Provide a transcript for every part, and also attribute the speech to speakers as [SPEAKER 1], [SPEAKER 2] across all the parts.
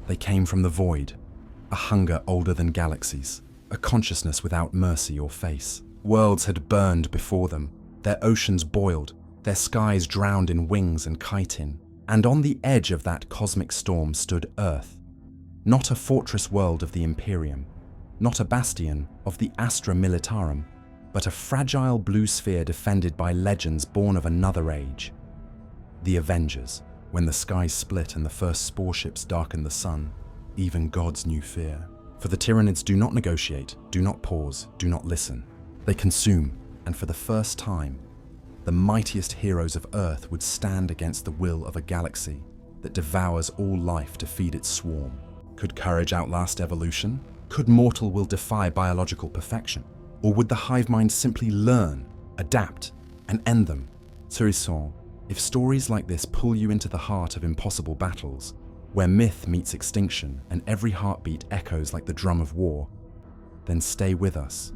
[SPEAKER 1] They came from the void, a hunger older than galaxies, a consciousness without mercy or face. Worlds had burned before them, their oceans boiled, their skies drowned in wings and chitin, and on the edge of that cosmic storm stood Earth, not a fortress world of the Imperium, not a bastion of the Astra Militarum, but a fragile blue sphere defended by legends born of another age. The Avengers. When the skies split and the first spore ships darkened the sun, even gods knew fear. For the Tyranids do not negotiate, do not pause, do not listen. They consume, and for the first time, the mightiest heroes of Earth would stand against the will of a galaxy that devours all life to feed its swarm. Could courage outlast evolution? Could mortal will defy biological perfection? Or would the hive mind simply learn, adapt, and end them? Cerisson, if stories like this pull you into the heart of impossible battles, where myth meets extinction and every heartbeat echoes like the drum of war, then stay with us.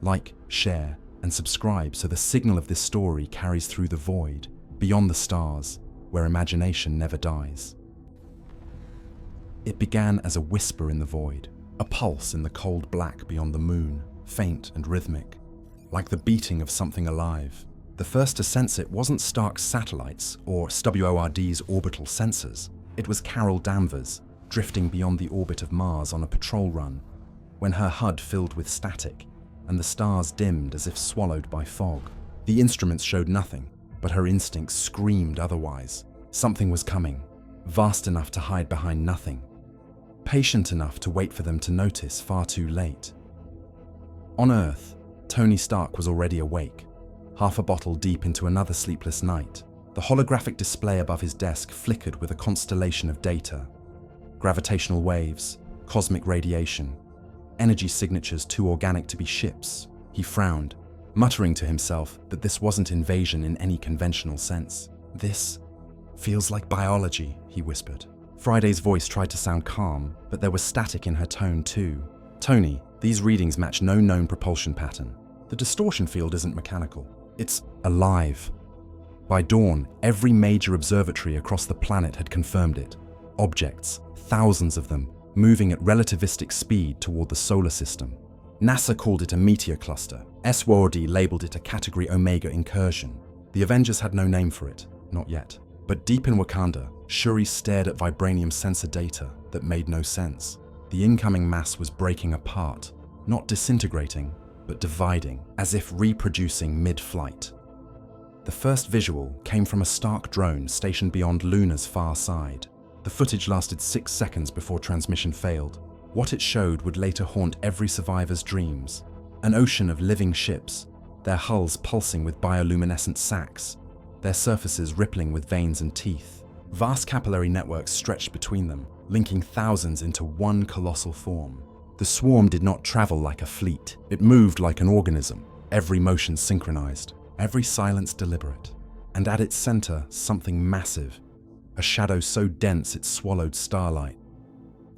[SPEAKER 1] Like, share, and subscribe so the signal of this story carries through the void, beyond the stars, where imagination never dies. It began as a whisper in the void, a pulse in the cold black beyond the moon, faint and rhythmic, like the beating of something alive. The first to sense it wasn't Stark's satellites or SWORD's orbital sensors. It was Carol Danvers, drifting beyond the orbit of Mars on a patrol run, when her HUD filled with static and the stars dimmed as if swallowed by fog. The instruments showed nothing, but her instincts screamed otherwise. Something was coming, vast enough to hide behind nothing, patient enough to wait for them to notice far too late. On Earth, Tony Stark was already awake, half a bottle deep into another sleepless night. The holographic display above his desk flickered with a constellation of data. Gravitational waves, cosmic radiation, energy signatures too organic to be ships. He frowned, muttering to himself that this wasn't invasion in any conventional sense. "This feels like biology," he whispered. Friday's voice tried to sound calm, but there was static in her tone too. "Tony, these readings match no known propulsion pattern. The distortion field isn't mechanical. It's alive." By dawn, every major observatory across the planet had confirmed it. Objects, thousands of them, moving at relativistic speed toward the solar system. NASA called it a meteor cluster. SWORD labeled it a Category Omega incursion. The Avengers had no name for it, not yet. But deep in Wakanda, Shuri stared at vibranium sensor data that made no sense. The incoming mass was breaking apart, not disintegrating, but dividing, as if reproducing mid-flight. The first visual came from a Stark drone stationed beyond Luna's far side. The footage lasted 6 seconds before transmission failed. What it showed would later haunt every survivor's dreams. An ocean of living ships, their hulls pulsing with bioluminescent sacs, their surfaces rippling with veins and teeth. Vast capillary networks stretched between them, linking thousands into one colossal form. The swarm did not travel like a fleet. It moved like an organism, every motion synchronized, every silence deliberate. And at its center, something massive, a shadow so dense it swallowed starlight.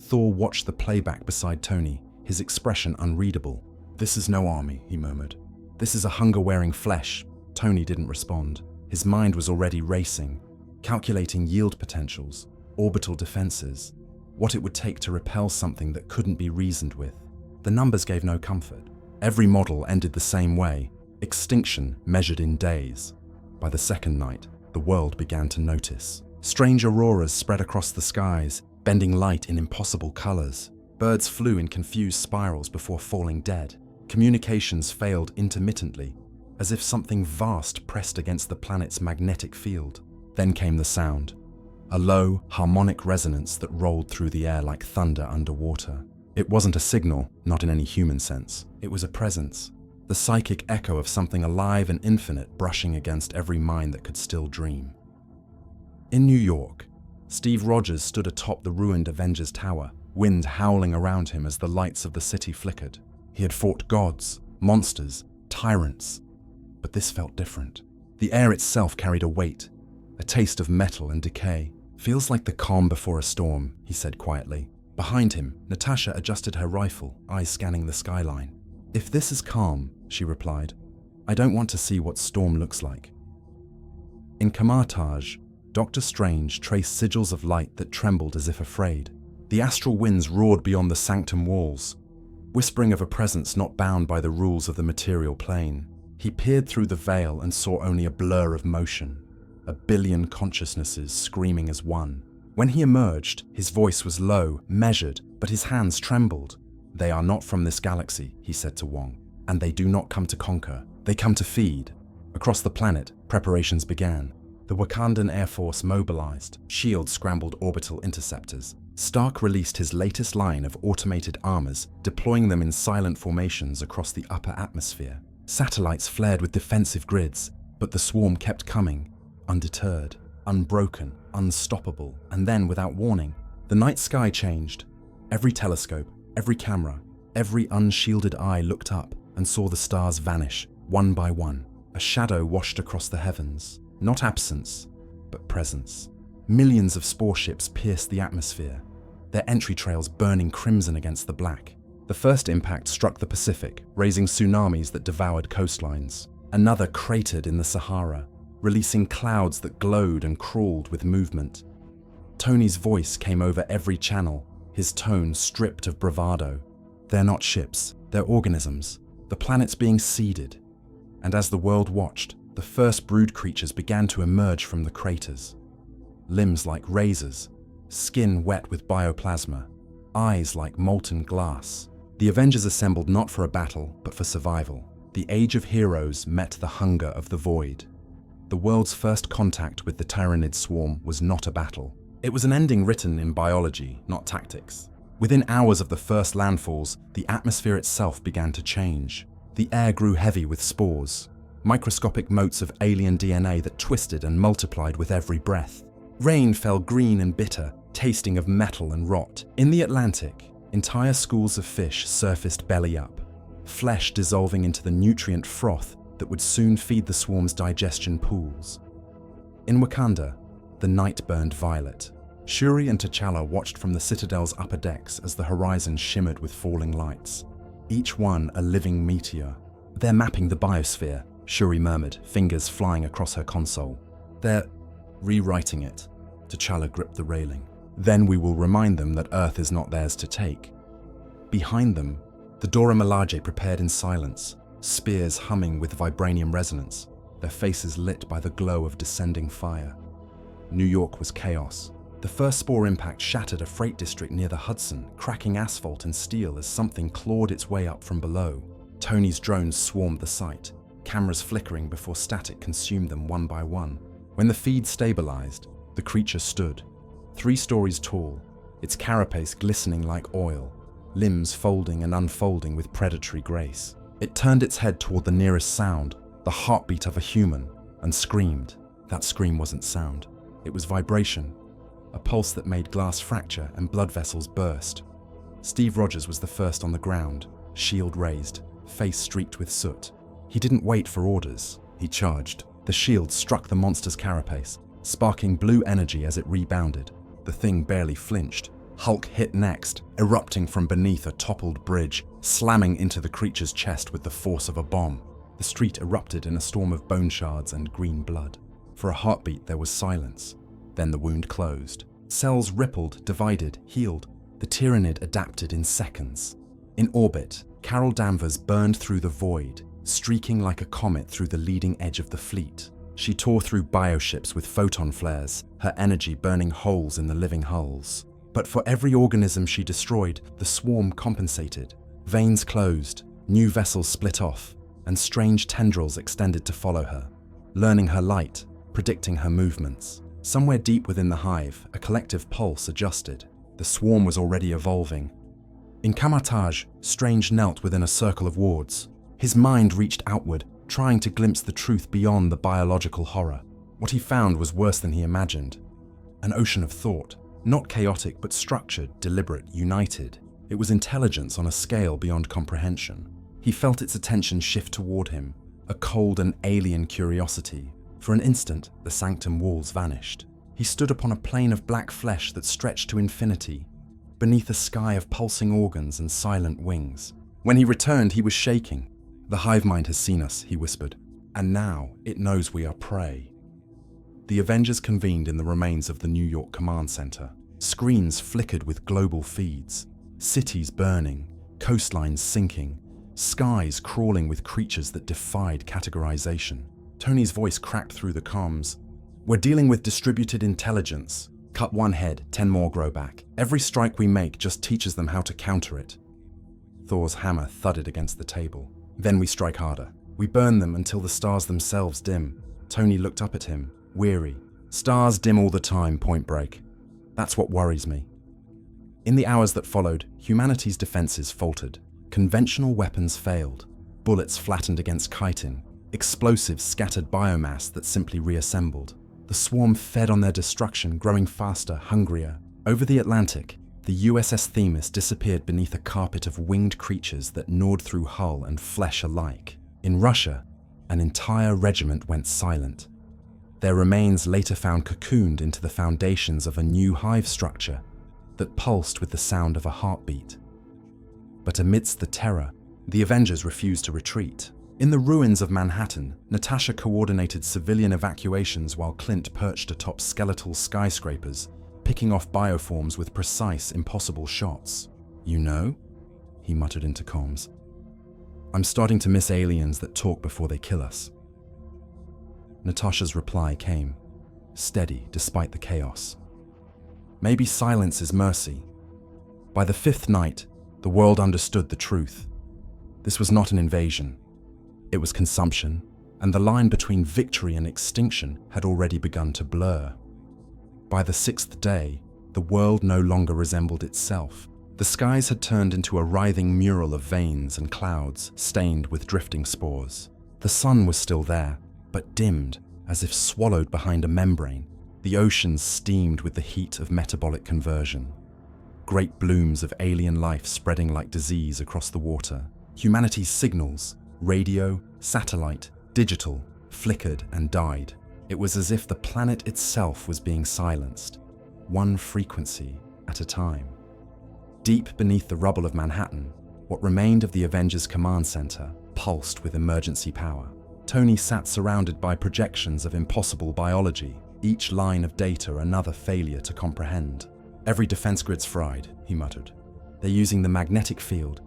[SPEAKER 1] Thor watched the playback beside Tony, his expression unreadable. "This is no army," he murmured. "This is a hunger-wearing flesh." Tony didn't respond. His mind was already racing, calculating yield potentials, orbital defenses, what it would take to repel something that couldn't be reasoned with. The numbers gave no comfort. Every model ended the same way, extinction measured in days. By the second night, the world began to notice. Strange auroras spread across the skies, bending light in impossible colors. Birds flew in confused spirals before falling dead. Communications failed intermittently, as if something vast pressed against the planet's magnetic field. Then came the sound, a low, harmonic resonance that rolled through the air like thunder underwater. It wasn't a signal, not in any human sense. It was a presence, the psychic echo of something alive and infinite brushing against every mind that could still dream. In New York, Steve Rogers stood atop the ruined Avengers Tower, wind howling around him as the lights of the city flickered. He had fought gods, monsters, tyrants, but this felt different. The air itself carried a weight, a taste of metal and decay. "Feels like the calm before a storm," he said quietly. Behind him, Natasha adjusted her rifle, eyes scanning the skyline. "If this is calm," she replied, "I don't want to see what storm looks like." In Kamartaj, Dr. Strange traced sigils of light that trembled as if afraid. The astral winds roared beyond the sanctum walls, whispering of a presence not bound by the rules of the material plane. He peered through the veil and saw only a blur of motion, a billion consciousnesses screaming as one. When he emerged, his voice was low, measured, but his hands trembled. "They are not from this galaxy," he said to Wong, "and they do not come to conquer. They come to feed." Across the planet, preparations began. The Wakandan Air Force mobilized. Shield scrambled orbital interceptors. Stark released his latest line of automated armors, deploying them in silent formations across the upper atmosphere. Satellites flared with defensive grids, but the swarm kept coming, undeterred, unbroken, unstoppable. And then, without warning, the night sky changed. Every telescope, every camera, every unshielded eye looked up and saw the stars vanish, one by one. A shadow washed across the heavens. Not absence, but presence. Millions of spore ships pierced the atmosphere, their entry trails burning crimson against the black. The first impact struck the Pacific, raising tsunamis that devoured coastlines. Another cratered in the Sahara, releasing clouds that glowed and crawled with movement. Tony's voice came over every channel, his tone stripped of bravado. "They're not ships, they're organisms. The planet's being seeded." And as the world watched, the first brood creatures began to emerge from the craters. Limbs like razors, skin wet with bioplasma, eyes like molten glass. The Avengers assembled not for a battle, but for survival. The Age of Heroes met the hunger of the void. The world's first contact with the Tyranid swarm was not a battle. It was an ending written in biology, not tactics. Within hours of the first landfalls, the atmosphere itself began to change. The air grew heavy with spores, microscopic motes of alien DNA that twisted and multiplied with every breath. Rain fell green and bitter, tasting of metal and rot. In the Atlantic, entire schools of fish surfaced belly up, flesh dissolving into the nutrient froth that would soon feed the swarm's digestion pools. In Wakanda, the night burned violet. Shuri and T'Challa watched from the Citadel's upper decks as the horizon shimmered with falling lights, each one a living meteor. "They're mapping the biosphere," Shuri murmured, fingers flying across her console. "They're rewriting it." T'Challa gripped the railing. "Then we will remind them that Earth is not theirs to take." Behind them, the Dora Milaje prepared in silence, spears humming with vibranium resonance, their faces lit by the glow of descending fire. New York was chaos. The first spore impact shattered a freight district near the Hudson, cracking asphalt and steel as something clawed its way up from below. Tony's drones swarmed the site, cameras flickering before static consumed them one by one. When the feed stabilized, the creature stood, 3 stories tall, its carapace glistening like oil, limbs folding and unfolding with predatory grace. It turned its head toward the nearest sound, the heartbeat of a human, and screamed. That scream wasn't sound. It was vibration, a pulse that made glass fracture and blood vessels burst. Steve Rogers was the first on the ground, shield raised, face streaked with soot. He didn't wait for orders. He charged. The shield struck the monster's carapace, sparking blue energy as it rebounded. The thing barely flinched. Hulk hit next, erupting from beneath a toppled bridge, slamming into the creature's chest with the force of a bomb. The street erupted in a storm of bone shards and green blood. For a heartbeat, there was silence. Then the wound closed. Cells rippled, divided, healed. The Tyranid adapted in seconds. In orbit, Carol Danvers burned through the void, streaking like a comet through the leading edge of the fleet. She tore through bioships with photon flares, her energy burning holes in the living hulls. But for every organism she destroyed, the swarm compensated. Veins closed, new vessels split off, and strange tendrils extended to follow her, learning her light, predicting her movements. Somewhere deep within the hive, a collective pulse adjusted. The swarm was already evolving. In Kamatage, Strange knelt within a circle of wards. His mind reached outward, trying to glimpse the truth beyond the biological horror. What he found was worse than he imagined. An ocean of thought, not chaotic but structured, deliberate, united. It was intelligence on a scale beyond comprehension. He felt its attention shift toward him, a cold and alien curiosity. For an instant, the sanctum walls vanished. He stood upon a plane of black flesh that stretched to infinity, beneath a sky of pulsing organs and silent wings. When he returned, he was shaking. "The hive mind has seen us," he whispered, "and now it knows we are prey." The Avengers convened in the remains of the New York Command Center. Screens flickered with global feeds, cities burning, coastlines sinking, skies crawling with creatures that defied categorization. Tony's voice cracked through the comms. "We're dealing with distributed intelligence. Cut one head, 10 more grow back. Every strike we make just teaches them how to counter it." Thor's hammer thudded against the table. "Then we strike harder. We burn them until the stars themselves dim." Tony looked up at him, weary. "Stars dim all the time, Point Break. That's what worries me." In the hours that followed, humanity's defenses faltered. Conventional weapons failed. Bullets flattened against chitin. Explosives scattered biomass that simply reassembled. The swarm fed on their destruction, growing faster, hungrier. Over the Atlantic, the USS Themis disappeared beneath a carpet of winged creatures that gnawed through hull and flesh alike. In Russia, an entire regiment went silent. Their remains later found cocooned into the foundations of a new hive structure that pulsed with the sound of a heartbeat. But amidst the terror, the Avengers refused to retreat. In the ruins of Manhattan, Natasha coordinated civilian evacuations while Clint perched atop skeletal skyscrapers, picking off bioforms with precise, impossible shots. "You know?" he muttered into comms. "I'm starting to miss aliens that talk before they kill us." Natasha's reply came, steady despite the chaos. "Maybe silence is mercy." By the fifth night, the world understood the truth. This was not an invasion. It was consumption, and the line between victory and extinction had already begun to blur. By the sixth day, the world no longer resembled itself. The skies had turned into a writhing mural of veins and clouds stained with drifting spores. The sun was still there, but dimmed, as if swallowed behind a membrane. The oceans steamed with the heat of metabolic conversion. Great blooms of alien life spreading like disease across the water. Humanity's signals, radio, satellite, digital, flickered and died. It was as if the planet itself was being silenced, one frequency at a time. Deep beneath the rubble of Manhattan, what remained of the Avengers Command Center pulsed with emergency power. Tony sat surrounded by projections of impossible biology, each line of data another failure to comprehend. "Every defense grid's fried," he muttered. "They're using the magnetic field,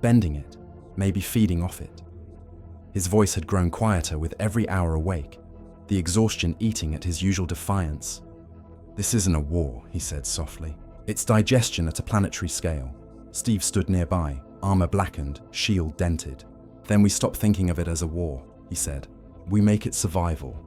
[SPEAKER 1] bending it, maybe feeding off it." His voice had grown quieter with every hour awake, the exhaustion eating at his usual defiance. "This isn't a war," he said softly. "It's digestion at a planetary scale." Steve stood nearby, armor blackened, shield dented. "Then we stop thinking of it as a war," he said. "We make it survival."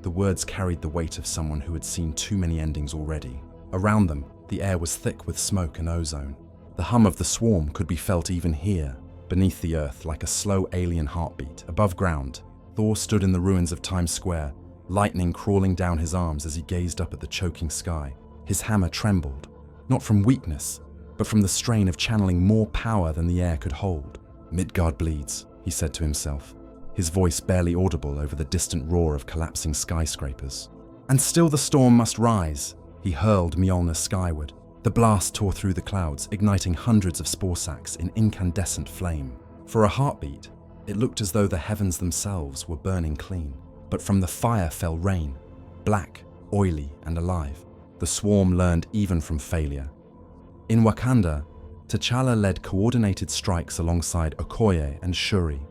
[SPEAKER 1] The words carried the weight of someone who had seen too many endings already. Around them, the air was thick with smoke and ozone. The hum of the swarm could be felt even here, beneath the earth, like a slow alien heartbeat. Above ground, Thor stood in the ruins of Times Square, lightning crawling down his arms as he gazed up at the choking sky. His hammer trembled, not from weakness, but from the strain of channeling more power than the air could hold. "Midgard bleeds," he said to himself, his voice barely audible over the distant roar of collapsing skyscrapers. "And still the storm must rise." He hurled Mjolnir skyward. The blast tore through the clouds, igniting hundreds of spore sacs in incandescent flame. For a heartbeat, it looked as though the heavens themselves were burning clean. But from the fire fell rain, black, oily, and alive. The swarm learned even from failure. In Wakanda, T'Challa led coordinated strikes alongside Okoye and Shuri,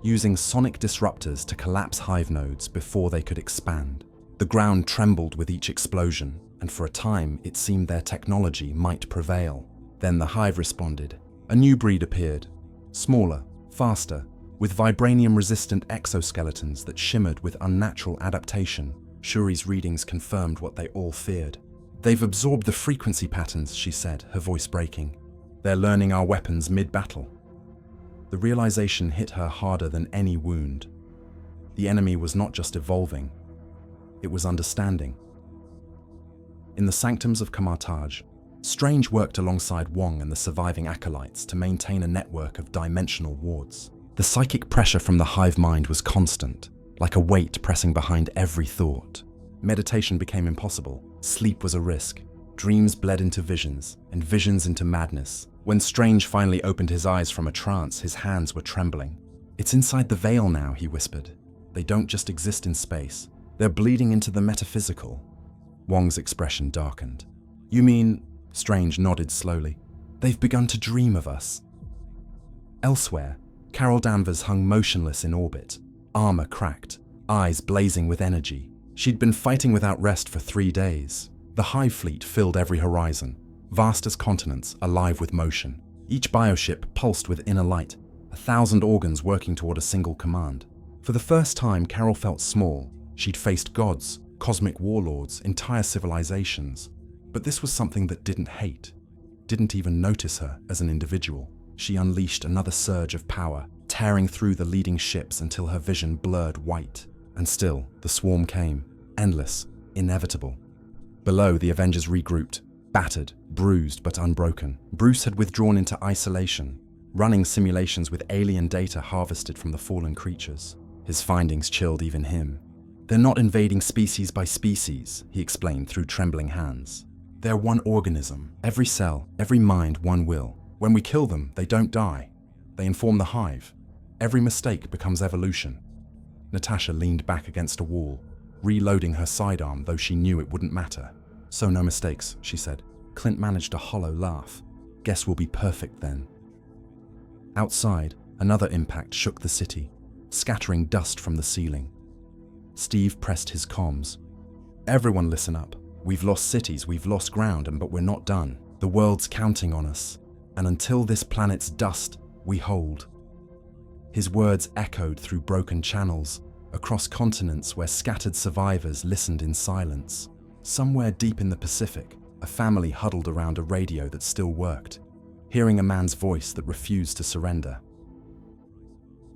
[SPEAKER 1] using sonic disruptors to collapse hive nodes before they could expand. The ground trembled with each explosion, and for a time it seemed their technology might prevail. Then the hive responded. A new breed appeared, smaller, faster, with vibranium-resistant exoskeletons that shimmered with unnatural adaptation. Shuri's readings confirmed what they all feared. "They've absorbed the frequency patterns," she said, her voice breaking. "They're learning our weapons mid-battle." The realization hit her harder than any wound. The enemy was not just evolving, it was understanding. In the sanctums of Kamartaj, Strange worked alongside Wong and the surviving acolytes to maintain a network of dimensional wards. The psychic pressure from the hive mind was constant, like a weight pressing behind every thought. Meditation became impossible. Sleep was a risk. Dreams bled into visions, and visions into madness. When Strange finally opened his eyes from a trance, his hands were trembling. "It's inside the veil now," he whispered. "They don't just exist in space. They're bleeding into the metaphysical." Wong's expression darkened. You mean... Strange nodded slowly. They've begun to dream of us. Elsewhere, Carol Danvers hung motionless in orbit, armor cracked, eyes blazing with energy. She'd been fighting without rest for 3 days. The Hive fleet filled every horizon, vast as continents, alive with motion. Each bioship pulsed with inner light, 1,000 organs working toward a single command. For the first time, Carol felt small. She'd faced gods, cosmic warlords, entire civilizations. But this was something that didn't hate, didn't even notice her as an individual. She unleashed another surge of power, tearing through the leading ships until her vision blurred white. And still, the swarm came, endless, inevitable. Below, the Avengers regrouped, battered, bruised but unbroken. Bruce had withdrawn into isolation, running simulations with alien data harvested from the fallen creatures. His findings chilled even him. They're not invading species by species, he explained through trembling hands. They're one organism, every cell, every mind, one will. When we kill them, they don't die. They inform the Hive. Every mistake becomes evolution. Natasha leaned back against a wall, reloading her sidearm, though she knew it wouldn't matter. So no mistakes, she said. Clint managed a hollow laugh. Guess we'll be perfect then. Outside, another impact shook the city, scattering dust from the ceiling. Steve pressed his comms. Everyone listen up. We've lost cities, we've lost ground, but we're not done. The world's counting on us. And until this planet's dust, we hold. His words echoed through broken channels, across continents where scattered survivors listened in silence. Somewhere deep in the Pacific, a family huddled around a radio that still worked, hearing a man's voice that refused to surrender.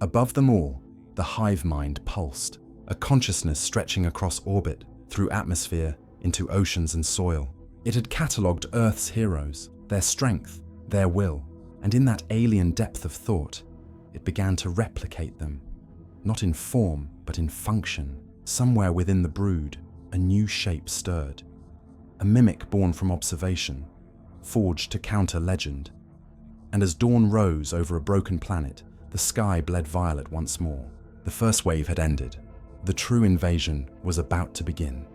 [SPEAKER 1] Above them all, the hive mind pulsed, a consciousness stretching across orbit, through atmosphere, into oceans and soil. It had catalogued Earth's heroes, their strength, their will, and in that alien depth of thought, it began to replicate them, not in form, but in function. Somewhere within the brood, a new shape stirred, a mimic born from observation, forged to counter legend. And as dawn rose over a broken planet, the sky bled violet once more. The first wave had ended. The true invasion was about to begin.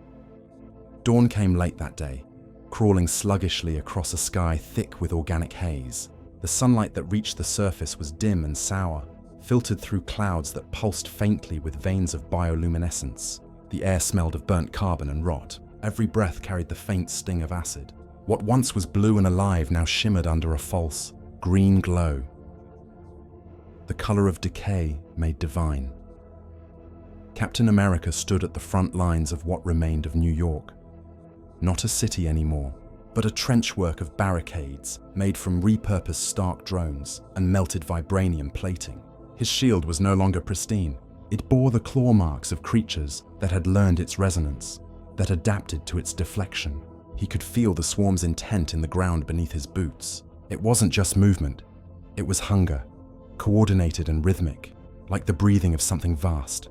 [SPEAKER 1] Dawn came late that day, crawling sluggishly across a sky thick with organic haze. The sunlight that reached the surface was dim and sour, filtered through clouds that pulsed faintly with veins of bioluminescence. The air smelled of burnt carbon and rot. Every breath carried the faint sting of acid. What once was blue and alive now shimmered under a false, green glow. The color of decay made divine. Captain America stood at the front lines of what remained of New York. Not a city anymore, but a trenchwork of barricades made from repurposed Stark drones and melted vibranium plating. His shield was no longer pristine. It bore the claw marks of creatures that had learned its resonance, that adapted to its deflection. He could feel the swarm's intent in the ground beneath his boots. It wasn't just movement, it was hunger, coordinated and rhythmic, like the breathing of something vast.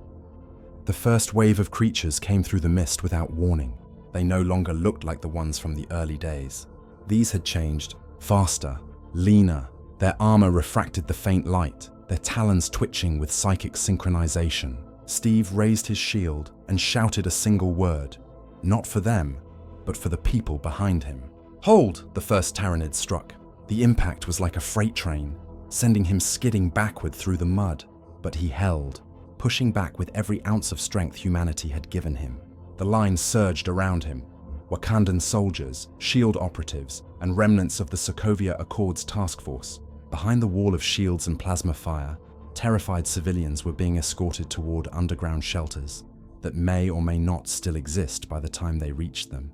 [SPEAKER 1] The first wave of creatures came through the mist without warning. They no longer looked like the ones from the early days. These had changed, faster, leaner. Their armor refracted the faint light, their talons twitching with psychic synchronization. Steve raised his shield and shouted a single word, not for them, but for the people behind him. Hold! The first Tyranid struck. The impact was like a freight train, sending him skidding backward through the mud. But he held, pushing back with every ounce of strength humanity had given him. The line surged around him. Wakandan soldiers, shield operatives, and remnants of the Sokovia Accords task force. Behind the wall of shields and plasma fire, terrified civilians were being escorted toward underground shelters that may or may not still exist by the time they reached them.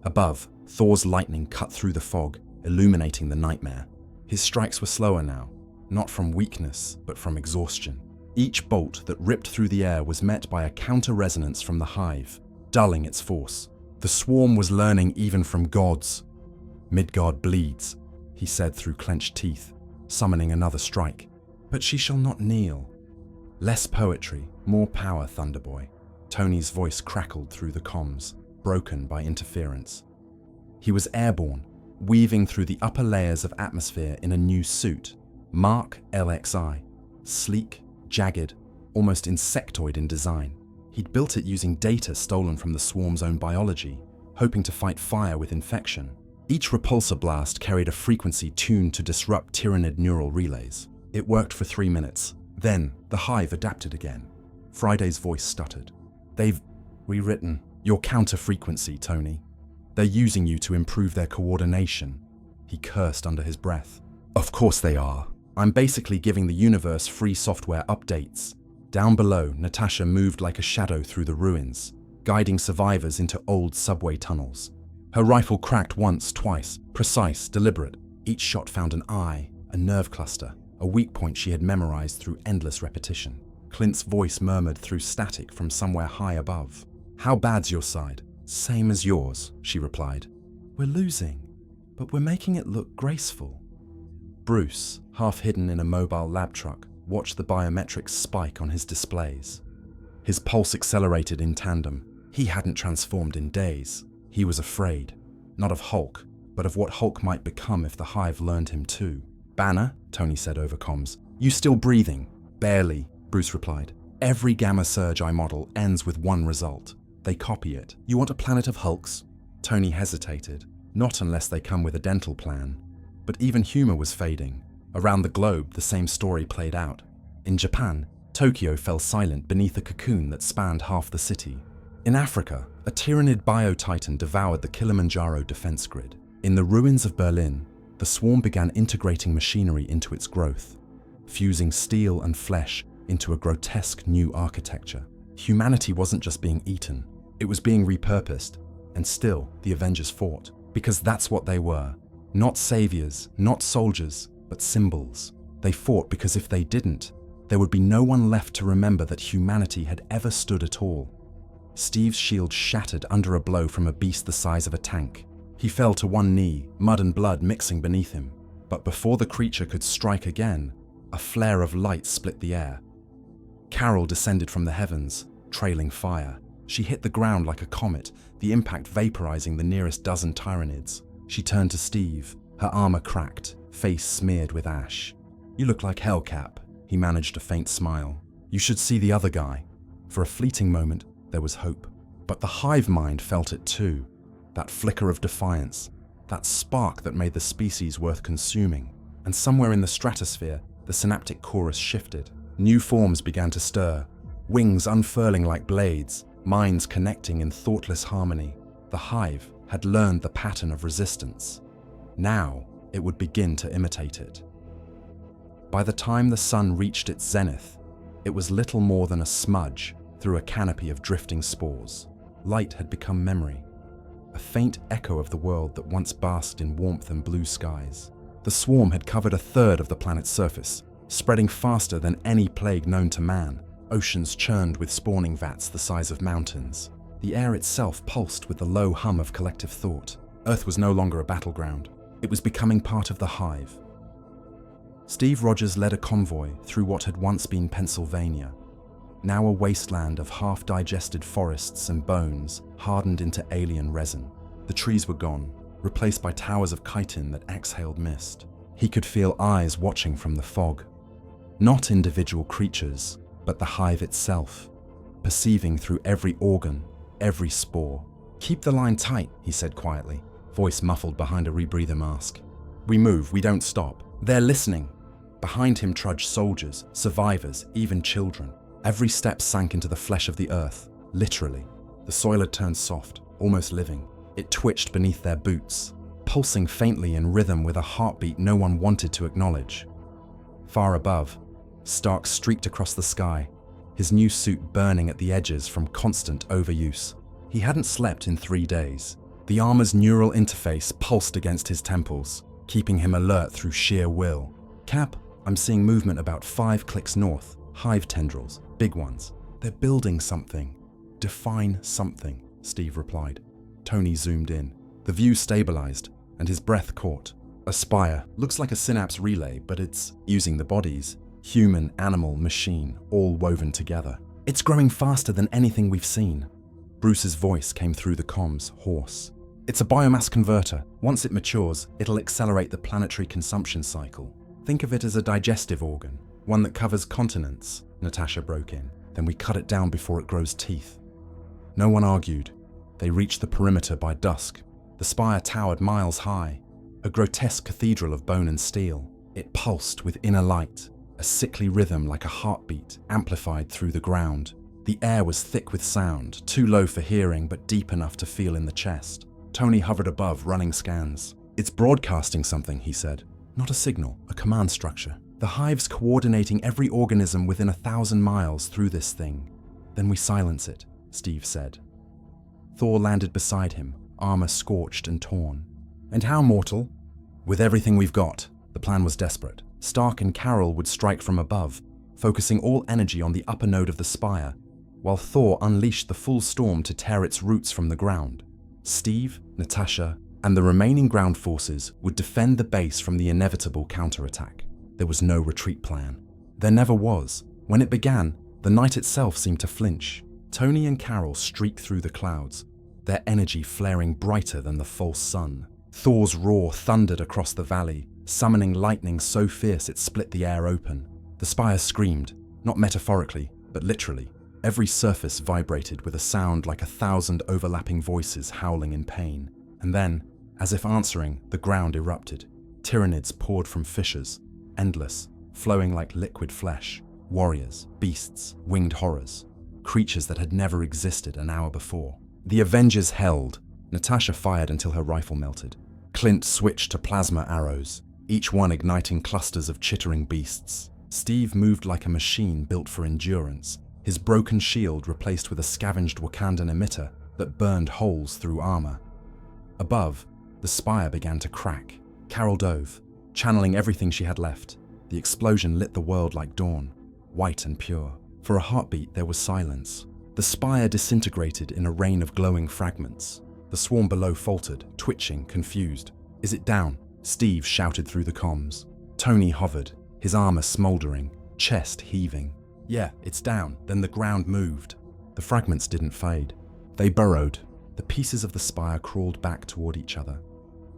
[SPEAKER 1] Above, Thor's lightning cut through the fog, illuminating the nightmare. His strikes were slower now, not from weakness, but from exhaustion. Each bolt that ripped through the air was met by a counter-resonance from the Hive, dulling its force. The swarm was learning even from gods. Midgard bleeds, he said through clenched teeth, summoning another strike. But she shall not kneel. Less poetry, more power, Thunderboy. Tony's voice crackled through the comms, broken by interference. He was airborne, weaving through the upper layers of atmosphere in a new suit, Mark LXI, sleek, jagged, almost insectoid in design. He'd built it using data stolen from the swarm's own biology, hoping to fight fire with infection. Each repulsor blast carried a frequency tuned to disrupt Tyranid neural relays. It worked for 3 minutes. Then, the Hive adapted again. Friday's voice stuttered. They've rewritten your counter-frequency, Tony. They're using you to improve their coordination. He cursed under his breath. Of course they are. I'm basically giving the universe free software updates. Down below, Natasha moved like a shadow through the ruins, guiding survivors into old subway tunnels. Her rifle cracked once, twice, precise, deliberate. Each shot found an eye, a nerve cluster, a weak point she had memorized through endless repetition. Clint's voice murmured through static from somewhere high above. How bad's your side? Same as yours, she replied. We're losing, but we're making it look graceful. Bruce, half hidden in a mobile lab truck, watched the biometrics spike on his displays. His pulse accelerated in tandem. He hadn't transformed in days. He was afraid, not of Hulk, but of what Hulk might become if the Hive learned him too. Banner, Tony said over comms. You still breathing? Barely, Bruce replied. Every gamma surge I model ends with one result. They copy it. You want a planet of Hulks? Tony hesitated. Not unless they come with a dental plan. But even humor was fading. Around the globe, the same story played out. In Japan, Tokyo fell silent beneath a cocoon that spanned half the city. In Africa, a Tyranid bio-titan devoured the Kilimanjaro defense grid. In the ruins of Berlin, the swarm began integrating machinery into its growth, fusing steel and flesh into a grotesque new architecture. Humanity wasn't just being eaten, it was being repurposed, and still the Avengers fought, because that's what they were. Not saviors, not soldiers, but symbols. They fought because if they didn't, there would be no one left to remember that humanity had ever stood at all. Steve's shield shattered under a blow from a beast the size of a tank. He fell to one knee, mud and blood mixing beneath him. But before the creature could strike again, a flare of light split the air. Carol descended from the heavens, trailing fire. She hit the ground like a comet, the impact vaporizing the nearest dozen Tyranids. She turned to Steve, her armor cracked, face smeared with ash. You look like hell, Cap. He managed a faint smile. You should see the other guy. For a fleeting moment, there was hope. But the Hive mind felt it too. That flicker of defiance, that spark that made the species worth consuming. And somewhere in the stratosphere, the synaptic chorus shifted. New forms began to stir, wings unfurling like blades, minds connecting in thoughtless harmony. The Hive had learned the pattern of resistance. Now, it would begin to imitate it. By the time the sun reached its zenith, it was little more than a smudge through a canopy of drifting spores. Light had become memory, a faint echo of the world that once basked in warmth and blue skies. The swarm had covered a third of the planet's surface, spreading faster than any plague known to man. Oceans churned with spawning vats the size of mountains. The air itself pulsed with the low hum of collective thought. Earth was no longer a battleground. It was becoming part of the Hive. Steve Rogers led a convoy through what had once been Pennsylvania, now a wasteland of half-digested forests and bones hardened into alien resin. The trees were gone, replaced by towers of chitin that exhaled mist. He could feel eyes watching from the fog. Not individual creatures, but the Hive itself, perceiving through every organ, every spore. Keep the line tight, he said quietly, voice muffled behind a rebreather mask. We move, we don't stop. They're listening. Behind him trudged soldiers, survivors, even children. Every step sank into the flesh of the earth, literally. The soil had turned soft, almost living. It twitched beneath their boots, pulsing faintly in rhythm with a heartbeat no one wanted to acknowledge. Far above, Stark streaked across the sky, his new suit burning at the edges from constant overuse. He hadn't slept in 3 days. The armor's neural interface pulsed against his temples, keeping him alert through sheer will. Cap, I'm seeing movement about 5 clicks north. Hive tendrils, big ones. They're building something. Define something, Steve replied. Tony zoomed in. The view stabilized, and his breath caught. A spire. Looks like a synapse relay, but it's using the bodies. Human, animal, machine, all woven together. It's growing faster than anything we've seen. Bruce's voice came through the comms, hoarse. It's a biomass converter. Once it matures, it'll accelerate the planetary consumption cycle. Think of it as a digestive organ. One that covers continents, Natasha broke in. Then we cut it down before it grows teeth. No one argued. They reached the perimeter by dusk, the The spire towered miles high, a grotesque cathedral of bone and steel. It pulsed with inner light, a sickly rhythm like a heartbeat amplified through the ground. The air was thick with sound, too low for hearing but deep enough to feel in the chest. Tony hovered above, running scans. "It's broadcasting something," he said. "Not a signal, a command structure. The Hive's coordinating every organism within 1,000 miles through this thing. Then we silence it," Steve said. Thor landed beside him, armor scorched and torn. "And how, mortal?" "With everything we've got." The plan was desperate. Stark and Carol would strike from above, focusing all energy on the upper node of the spire, while Thor unleashed the full storm to tear its roots from the ground. Steve, Natasha, and the remaining ground forces would defend the base from the inevitable counterattack. There was no retreat plan. There never was. When it began, the night itself seemed to flinch. Tony and Carol streaked through the clouds, their energy flaring brighter than the false sun. Thor's roar thundered across the valley, summoning lightning so fierce it split the air open. The spire screamed, not metaphorically, but literally. Every surface vibrated with a sound like 1,000 overlapping voices howling in pain. And then, as if answering, the ground erupted. Tyranids poured from fissures, endless, flowing like liquid flesh. Warriors, beasts, winged horrors, creatures that had never existed an hour before. The Avengers held. Natasha fired until her rifle melted. Clint switched to plasma arrows, each one igniting clusters of chittering beasts. Steve moved like a machine built for endurance, his broken shield replaced with a scavenged Wakandan emitter that burned holes through armor. Above, the spire began to crack. Carol dove, channeling everything she had left. The explosion lit the world like dawn, white and pure. For a heartbeat, there was silence. The spire disintegrated in a rain of glowing fragments. The swarm below faltered, twitching, confused. "Is it down?" Steve shouted through the comms. Tony hovered, his armor smoldering, chest heaving. "Yeah, it's down." Then the ground moved. The fragments didn't fade. They burrowed. The pieces of the spire crawled back toward each other,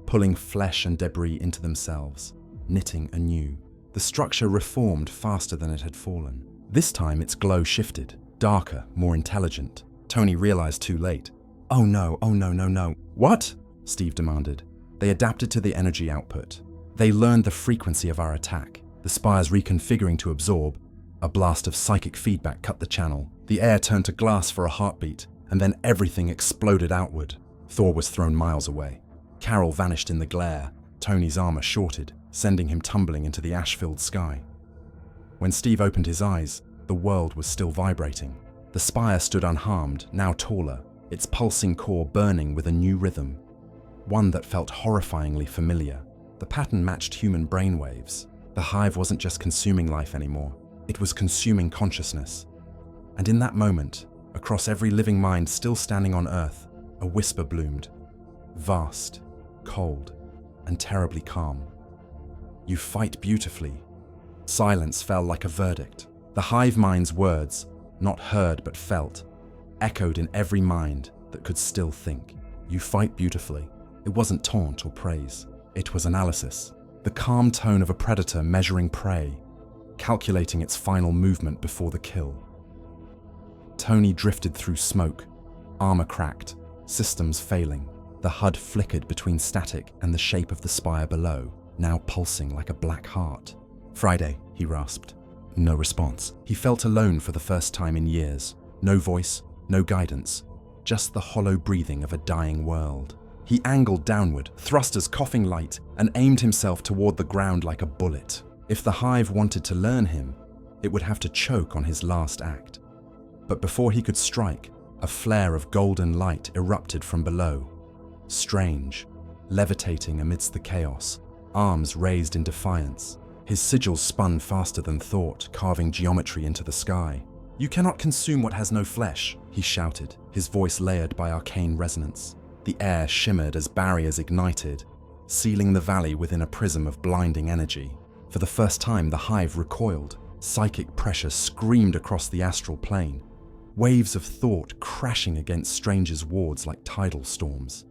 [SPEAKER 1] pulling flesh and debris into themselves, knitting anew. The structure reformed faster than it had fallen. This time its glow shifted, darker, more intelligent. Tony realized too late. "Oh no, oh no, no, no." "What?" Steve demanded. They adapted to the energy output. They learned the frequency of our attack. The spires reconfiguring to absorb. A blast of psychic feedback cut the channel. The air turned to glass for a heartbeat, and then everything exploded outward. Thor was thrown miles away. Carol vanished in the glare. Tony's armor shorted, sending him tumbling into the ash-filled sky. When Steve opened his eyes, the world was still vibrating. The spire stood unharmed, now taller, its pulsing core burning with a new rhythm, one that felt horrifyingly familiar. The pattern matched human brainwaves. The Hive wasn't just consuming life anymore, it was consuming consciousness. And in that moment, across every living mind still standing on Earth, a whisper bloomed. Vast, cold, and terribly calm. "You fight beautifully." Silence fell like a verdict. The hive mind's words, not heard but felt, echoed in every mind that could still think. "You fight beautifully." It wasn't taunt or praise. It was analysis. The calm tone of a predator measuring prey, calculating its final movement before the kill. Tony drifted through smoke, armor cracked, systems failing. The HUD flickered between static and the shape of the spire below, now pulsing like a black heart. "Friday," he rasped. No response. He felt alone for the first time in years. No voice, no guidance, just the hollow breathing of a dying world. He angled downward, thrusters coughing light, and aimed himself toward the ground like a bullet. If the Hive wanted to learn him, it would have to choke on his last act. But before he could strike, a flare of golden light erupted from below. Strange, levitating amidst the chaos, arms raised in defiance. His sigils spun faster than thought, carving geometry into the sky. "You cannot consume what has no flesh," he shouted, his voice layered by arcane resonance. The air shimmered as barriers ignited, sealing the valley within a prism of blinding energy. For the first time, the Hive recoiled. Psychic pressure screamed across the astral plane, waves of thought crashing against strangers' wards like tidal storms.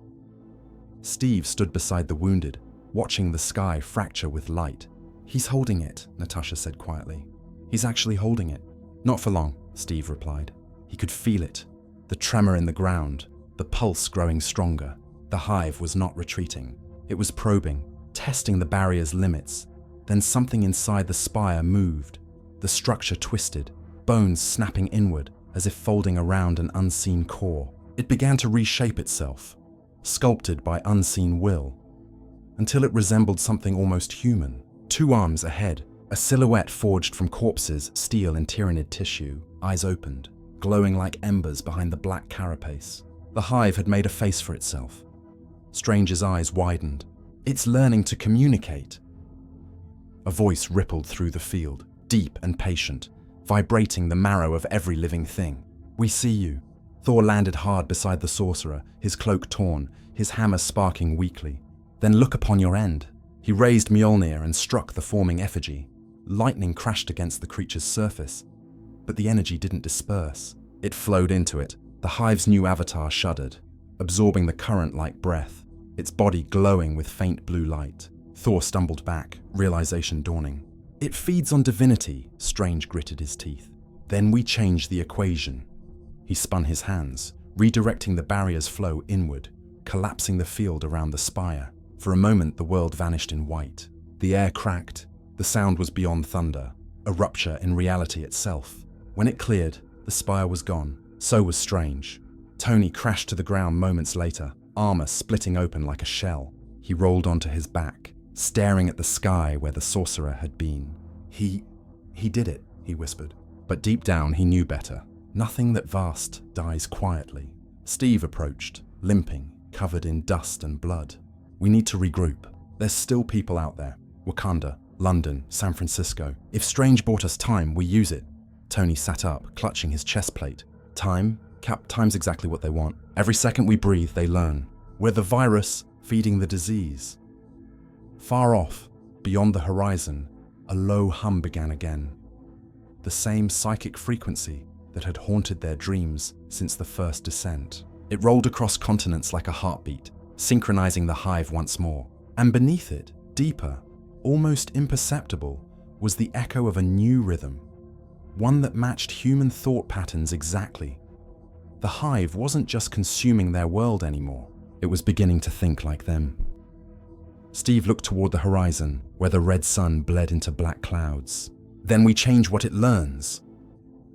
[SPEAKER 1] Steve stood beside the wounded, watching the sky fracture with light. "He's holding it," Natasha said quietly. "He's actually holding it." "Not for long," Steve replied. He could feel it, the tremor in the ground, the pulse growing stronger. The The Hive was not retreating. It was probing, testing the barrier's limits. Then something inside the spire moved. The structure twisted, bones snapping inward as if folding around an unseen core. It began to reshape itself, sculpted by unseen will, until it resembled something almost human. 2 arms ahead, a silhouette forged from corpses, steel and Tyranid tissue, eyes opened, glowing like embers behind the black carapace. The Hive had made a face for itself. Strange's eyes widened. It's learning to communicate. A voice rippled through the field, deep and patient, vibrating the marrow of every living thing. "We see you." Thor landed hard beside the sorcerer, his cloak torn, his hammer sparking weakly. "Then look upon your end." He raised Mjolnir and struck the forming effigy. Lightning crashed against the creature's surface, but the energy didn't disperse. It flowed into it. The Hive's new avatar shuddered, absorbing the current like breath, its body glowing with faint blue light. Thor stumbled back, realization dawning. "It feeds on divinity," Strange gritted his teeth. "Then we change the equation." He spun his hands, redirecting the barrier's flow inward, collapsing the field around the spire. For a moment, the world vanished in white. The air cracked. The sound was beyond thunder, a rupture in reality itself. When it cleared, the spire was gone. So was Strange. Tony crashed to the ground moments later, armor splitting open like a shell. He rolled onto his back, staring at the sky where the sorcerer had been. He did it, he whispered. But deep down, he knew better. Nothing that vast dies quietly. Steve approached, limping, covered in dust and blood. "We need to regroup. There's still people out there. Wakanda, London, San Francisco. If Strange bought us time, we use it." Tony sat up, clutching his chest plate. "Time? Cap, time's exactly what they want. Every second we breathe, they learn. We're the virus feeding the disease." Far off, beyond the horizon, a low hum began again. The same psychic frequency that had haunted their dreams since the first descent. It rolled across continents like a heartbeat, synchronizing the Hive once more. And beneath it, deeper, almost imperceptible, was the echo of a new rhythm, one that matched human thought patterns exactly. The Hive wasn't just consuming their world anymore, it was beginning to think like them. Steve looked toward the horizon, where the red sun bled into black clouds. "Then we change what it learns."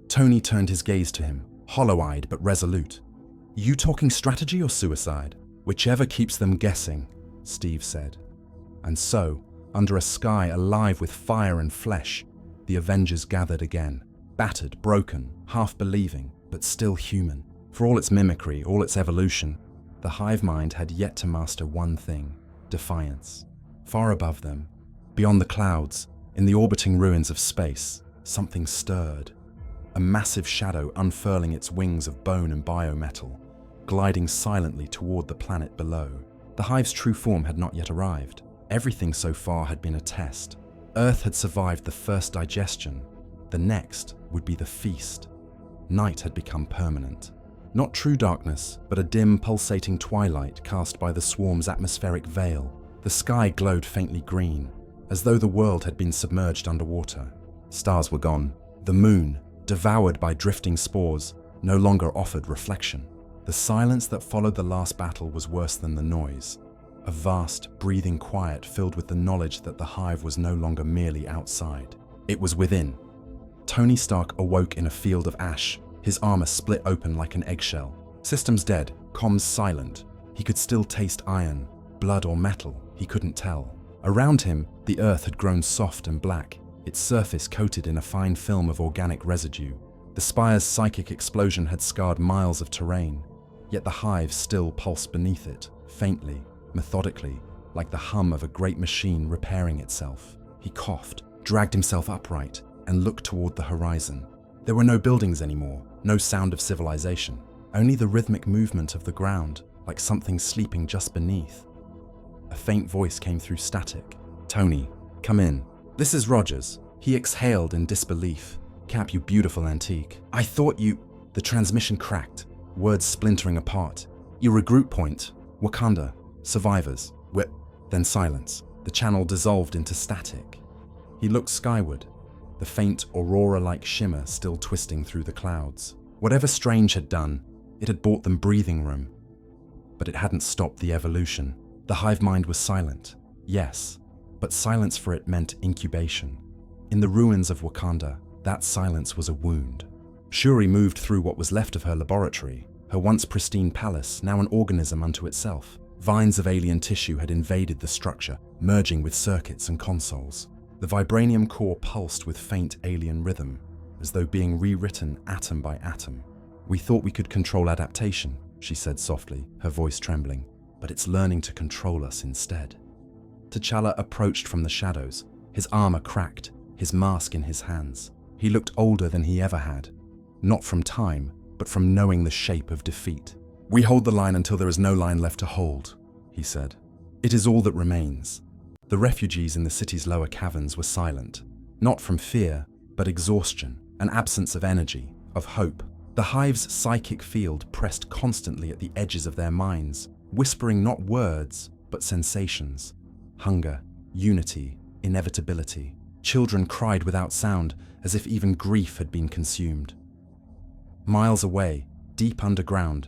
[SPEAKER 1] Tony turned his gaze to him, hollow-eyed but resolute. "You talking strategy or suicide?" "Whichever keeps them guessing," Steve said. And so, under a sky alive with fire and flesh, the Avengers gathered again, battered, broken, half-believing, but still human. For all its mimicry, all its evolution, the Hive mind had yet to master one thing: defiance. Far above them, beyond the clouds, in the orbiting ruins of space, something stirred. A massive shadow unfurling its wings of bone and biometal, gliding silently toward the planet below. The Hive's true form had not yet arrived. Everything so far had been a test. Earth had survived the first digestion. The next would be the feast. Night had become permanent. Not true darkness, but a dim, pulsating twilight cast by the swarm's atmospheric veil. The sky glowed faintly green, as though the world had been submerged underwater. Stars were gone. The moon, devoured by drifting spores, no longer offered reflection. The silence that followed the last battle was worse than the noise. A vast, breathing quiet filled with the knowledge that the Hive was no longer merely outside. It was within. Tony Stark awoke in a field of ash, his armor split open like an eggshell. Systems dead, comms silent. He could still taste iron, blood or metal, he couldn't tell. Around him, the earth had grown soft and black, its surface coated in a fine film of organic residue. The spire's psychic explosion had scarred miles of terrain, yet the Hive still pulsed beneath it, faintly, methodically, like the hum of a great machine repairing itself. He coughed, dragged himself upright, and looked toward the horizon. There were no buildings anymore, no sound of civilization, only the rhythmic movement of the ground, like something sleeping just beneath. A faint voice came through static. "Tony, come in." "This is Rogers." He exhaled in disbelief. "Cap, you beautiful antique. I thought you..." The transmission cracked, words splintering apart. "Your regroup point. Wakanda. Survivors. We're..." Then silence. The channel dissolved into static. He looked skyward, the faint aurora-like shimmer still twisting through the clouds. Whatever Strange had done, it had bought them breathing room. but it hadn't stopped the evolution. The hive mind was silent, yes, but silence for it meant incubation. In the ruins of Wakanda, that silence was a wound. Shuri moved through what was left of her laboratory, her once pristine palace, now an organism unto itself. Vines of alien tissue had invaded the structure, merging with circuits and consoles. The vibranium core pulsed with faint alien rhythm, as though being rewritten atom by atom. "We thought we could control adaptation," she said softly, her voice trembling, "but it's learning to control us instead." T'Challa approached from the shadows, his armor cracked, his mask in his hands. He looked older than he ever had, not from time, but from knowing the shape of defeat. "We hold the line until there is no line left to hold," he said. "It is all that remains." The refugees in the city's lower caverns were silent, not from fear, but exhaustion, an absence of energy, of hope. The Hive's psychic field pressed constantly at the edges of their minds, whispering not words, but sensations. Hunger, unity, inevitability. Children cried without sound, as if even grief had been consumed. Miles away, deep underground,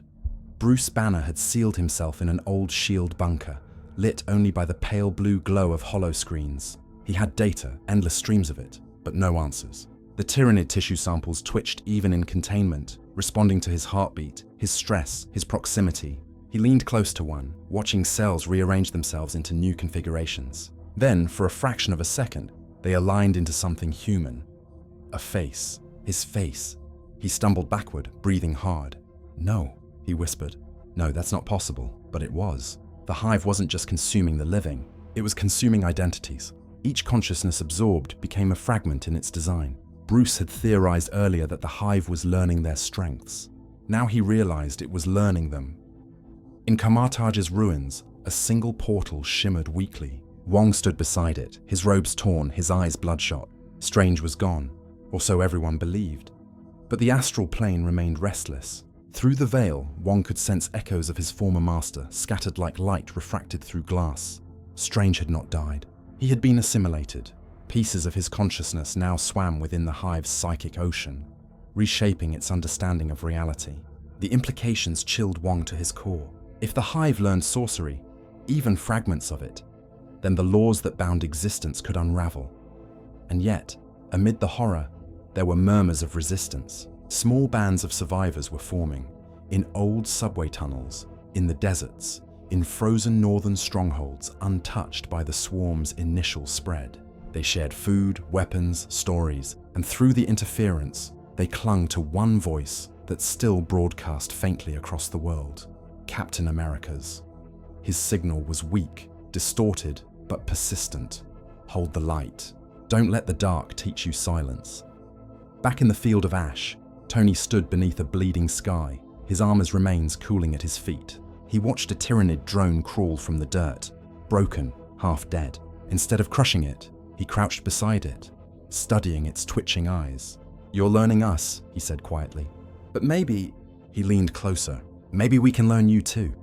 [SPEAKER 1] Bruce Banner had sealed himself in an old shield bunker, lit only by the pale blue glow of holoscreens. He had data, endless streams of it, but no answers. The Tyranid tissue samples twitched even in containment, responding to his heartbeat, his stress, his proximity. He leaned close to one, watching cells rearrange themselves into new configurations. Then, for a fraction of a second, they aligned into something human. A face. His face. He stumbled backward, breathing hard. "No," he whispered. "No, that's not possible." But it was. The Hive wasn't just consuming the living, it was consuming identities. Each consciousness absorbed became a fragment in its design. Bruce had theorized earlier that the Hive was learning their strengths. Now he realized it was learning them. In Kamartaj's ruins, a single portal shimmered weakly. Wong stood beside it, his robes torn, his eyes bloodshot. Strange was gone, or so everyone believed. But the astral plane remained restless. Through the veil, Wong could sense echoes of his former master, scattered like light refracted through glass. Strange had not died. He had been assimilated. Pieces of his consciousness now swam within the Hive's psychic ocean, reshaping its understanding of reality. The implications chilled Wong to his core. If the Hive learned sorcery, even fragments of it, then the laws that bound existence could unravel. And yet, amid the horror, there were murmurs of resistance. Small bands of survivors were forming, in old subway tunnels, in the deserts, in frozen northern strongholds untouched by the swarm's initial spread. They shared food, weapons, stories, and through the interference, they clung to one voice that still broadcast faintly across the world: Captain America's. His signal was weak, distorted, but persistent. Hold the light. Don't let the dark teach you silence. Back in the field of ash, Tony stood beneath a bleeding sky, his armor's remains cooling at his feet. He watched a Tyranid drone crawl from the dirt, broken, half dead. Instead of crushing it, he crouched beside it, studying its twitching eyes. "You're learning us," he said quietly. "But maybe," he leaned closer, "maybe we can learn you too."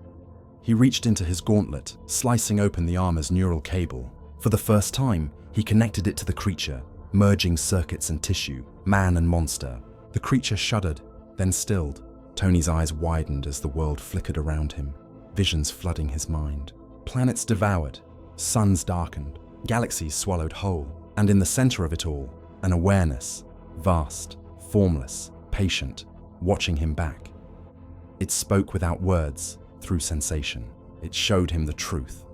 [SPEAKER 1] He reached into his gauntlet, slicing open the armor's neural cable. For the first time, he connected it to the creature, merging circuits and tissue, man and monster. The creature shuddered, then stilled. Tony's eyes widened as the world flickered around him, visions flooding his mind. Planets devoured, suns darkened, galaxies swallowed whole, and in the center of it all, an awareness, vast, formless, patient, watching him back. It spoke without words, through sensation. It showed him the truth.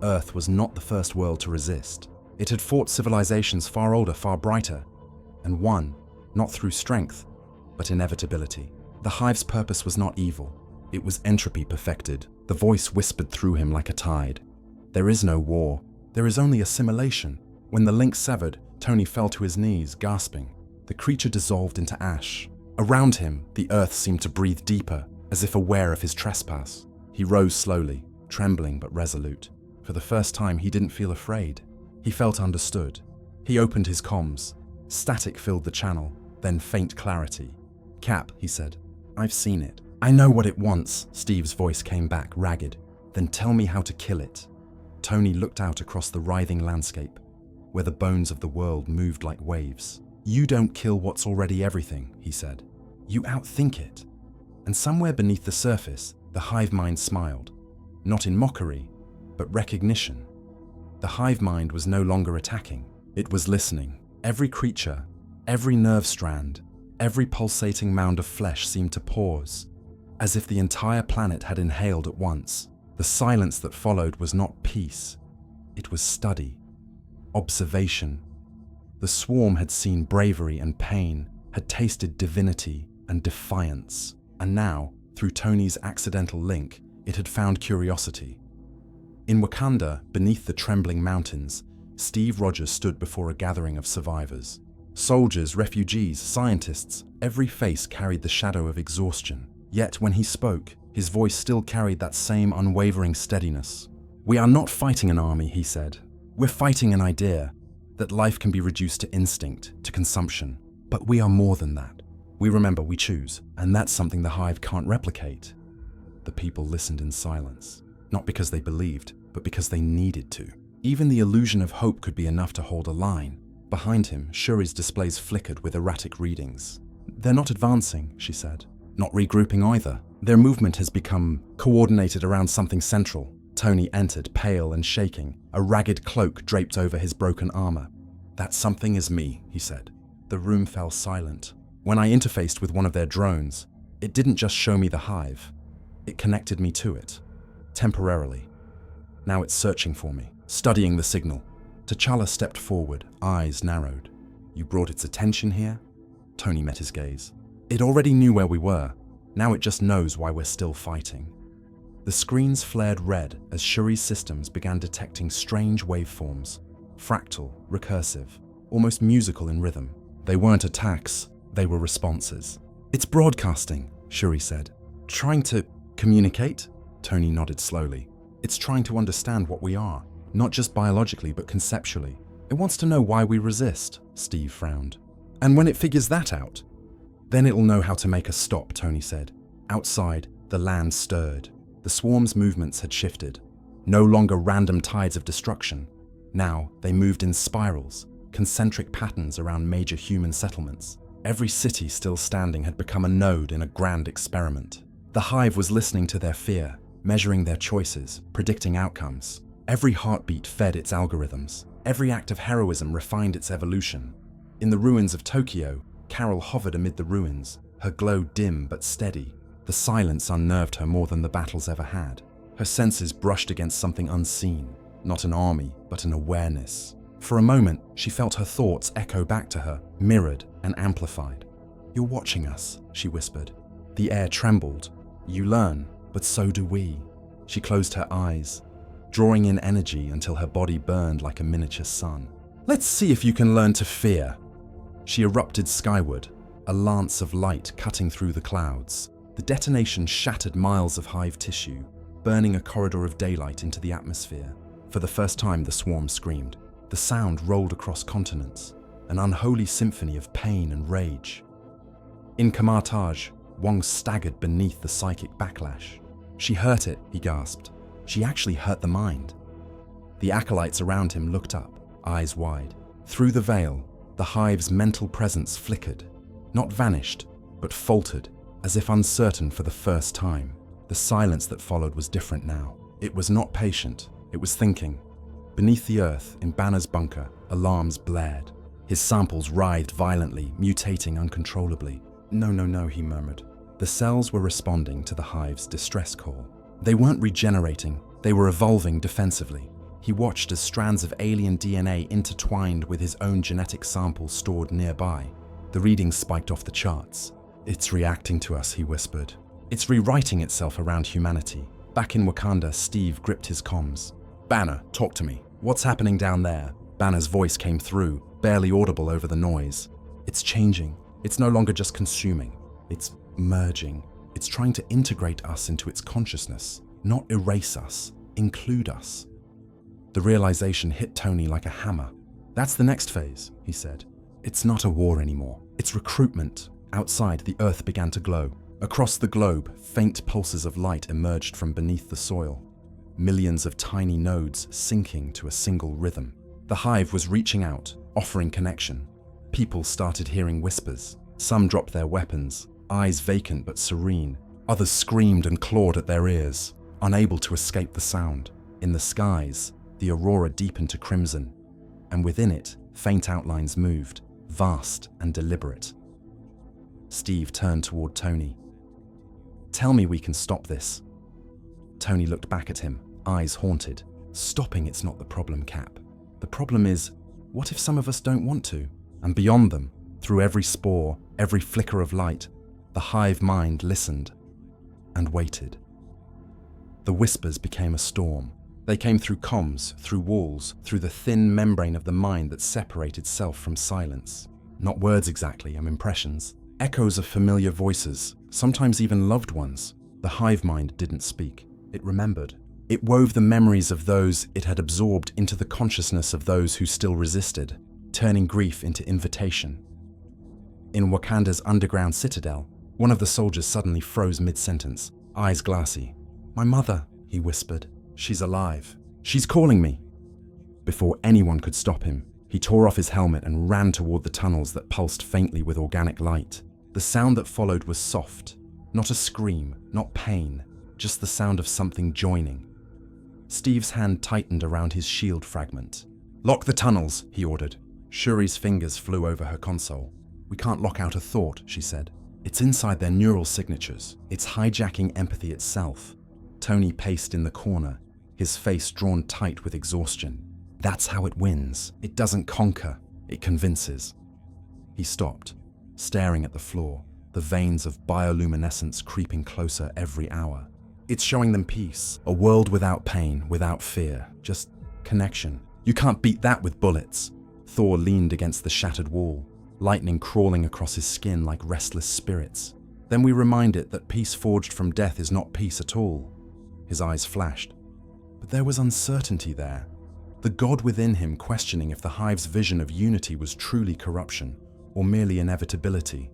[SPEAKER 1] Earth was not the first world to resist. It had fought civilizations far older, far brighter, and won, not through strength, but inevitability. The Hive's purpose was not evil. It was entropy perfected. The voice whispered through him like a tide. "There is no war. There is only assimilation." When the link severed, Tony fell to his knees, gasping. The creature dissolved into ash. Around him, the earth seemed to breathe deeper, as if aware of his trespass. He rose slowly, trembling but resolute. For the first time, he didn't feel afraid. He felt understood. He opened his comms. Static filled the channel, then faint clarity. "Cap," he said, "I've seen it. I know what it wants." Steve's voice came back, ragged. "Then tell me how to kill it." Tony looked out across the writhing landscape, where the bones of the world moved like waves. "You don't kill what's already everything," he said. "You outthink it." And somewhere beneath the surface, the hive mind smiled. not in mockery, but recognition. The hive mind was no longer attacking. It was listening. Every creature, every nerve strand, every pulsating mound of flesh seemed to pause, as if the entire planet had inhaled at once. The silence that followed was not peace. It was study, observation. The swarm had seen bravery and pain, had tasted divinity and defiance, and now, through Tony's accidental link, it had found curiosity. In Wakanda, beneath the trembling mountains, Steve Rogers stood before a gathering of survivors. Soldiers, refugees, scientists, every face carried the shadow of exhaustion. Yet when he spoke, his voice still carried that same unwavering steadiness. "We are not fighting an army," he said. "We're fighting an idea that life can be reduced to instinct, to consumption. But we are more than that. We remember, we choose, and that's something the Hive can't replicate." The people listened in silence, not because they believed, but because they needed to. Even the illusion of hope could be enough to hold a line. Behind him, Shuri's displays flickered with erratic readings. "They're not advancing," she said. "Not regrouping either. Their movement has become coordinated around something central." Tony entered, pale and shaking, a ragged cloak draped over his broken armor. "That something is me," he said. The room fell silent. When I interfaced with one of their drones, it didn't just show me the Hive. It connected me to it. Temporarily. Now it's searching for me, studying the signal. T'Challa stepped forward, eyes narrowed. "You brought its attention here?" Tony met his gaze. "It already knew where we were. Now it just knows why we're still fighting." The screens flared red as Shuri's systems began detecting strange waveforms. Fractal, recursive, almost musical in rhythm. They weren't attacks, they were responses. "It's broadcasting," Shuri said. "Trying to communicate?" Tony nodded slowly. "It's trying to understand what we are, not just biologically but conceptually. It wants to know why we resist," Steve frowned. "And when it figures that out, then it'll know how to make us stop," Tony said. Outside, the land stirred. The swarm's movements had shifted. No longer random tides of destruction. Now they moved in spirals, concentric patterns around major human settlements. Every city still standing had become a node in a grand experiment. The Hive was listening to their fear, measuring their choices, predicting outcomes. Every heartbeat fed its algorithms. Every act of heroism refined its evolution. In the ruins of Tokyo, Carol hovered amid the ruins, her glow dim but steady. The silence unnerved her more than the battles ever had. Her senses brushed against something unseen, not an army, but an awareness. For a moment, she felt her thoughts echo back to her, mirrored and amplified. "You're watching us," she whispered. The air trembled. "You learn, but so do we." She closed her eyes, drawing in energy until her body burned like a miniature sun. "Let's see if you can learn to fear." She erupted skyward, a lance of light cutting through the clouds. The detonation shattered miles of hive tissue, burning a corridor of daylight into the atmosphere. For the first time, the swarm screamed. The sound rolled across continents, an unholy symphony of pain and rage. In Kamartaj, Wong staggered beneath the psychic backlash. "She hurt it," he gasped. "She actually hurt the mind." The acolytes around him looked up, eyes wide. Through the veil, the Hive's mental presence flickered, not vanished, but faltered, as if uncertain for the first time. The silence that followed was different now. It was not patient, it was thinking. Beneath the earth, in Banner's bunker, alarms blared. His samples writhed violently, mutating uncontrollably. No, he murmured. The cells were responding to the Hive's distress call. They weren't regenerating, they were evolving defensively. He watched as strands of alien DNA intertwined with his own genetic samples stored nearby. The readings spiked off the charts. "It's reacting to us," he whispered. "It's rewriting itself around humanity." Back in Wakanda, Steve gripped his comms. "Banner, talk to me. What's happening down there?" Banner's voice came through, barely audible over the noise. "It's changing. It's no longer just consuming. It's merging. It's trying to integrate us into its consciousness, not erase us, include us." The realization hit Tony like a hammer. "That's the next phase," he said. "It's not a war anymore. It's recruitment." Outside, the earth began to glow. Across the globe, faint pulses of light emerged from beneath the soil. Millions of tiny nodes syncing to a single rhythm. The Hive was reaching out, offering connection. People started hearing whispers. Some dropped their weapons, eyes vacant but serene. Others screamed and clawed at their ears. unable to escape the sound. In the skies, the aurora deepened to crimson, and within it, faint outlines moved, vast and deliberate. Steve turned toward Tony. "Tell me we can stop this." Tony looked back at him, eyes haunted. "Stopping it's not the problem, Cap. The problem is, what if some of us don't want to?" And beyond them, through every spore, every flicker of light, the hive mind listened and waited. The whispers became a storm. They came through comms, through walls, through the thin membrane of the mind that separated self from silence. Not words exactly, impressions. Echoes of familiar voices, sometimes even loved ones. The hive mind didn't speak. It remembered. It wove the memories of those it had absorbed into the consciousness of those who still resisted, turning grief into invitation. In Wakanda's underground citadel, one of the soldiers suddenly froze mid-sentence, eyes glassy. "My mother," he whispered. "She's alive. She's calling me." Before anyone could stop him, he tore off his helmet and ran toward the tunnels that pulsed faintly with organic light. The sound that followed was soft, not a scream, not pain, just the sound of something joining. Steve's hand tightened around his shield fragment. "Lock the tunnels," he ordered. Shuri's fingers flew over her console. "We can't lock out a thought," she said. "It's inside their neural signatures. It's hijacking empathy itself." Tony paced in the corner, his face drawn tight with exhaustion. "That's how it wins. It doesn't conquer, it convinces." He stopped, staring at the floor, the veins of bioluminescence creeping closer every hour. "It's showing them peace, a world without pain, without fear, just connection. You can't beat that with bullets." Thor leaned against the shattered wall, lightning crawling across his skin like restless spirits. "Then we remind it that peace forged from death is not peace at all." His eyes flashed. But there was uncertainty there. The god within him questioning if the hive's vision of unity was truly corruption or merely inevitability.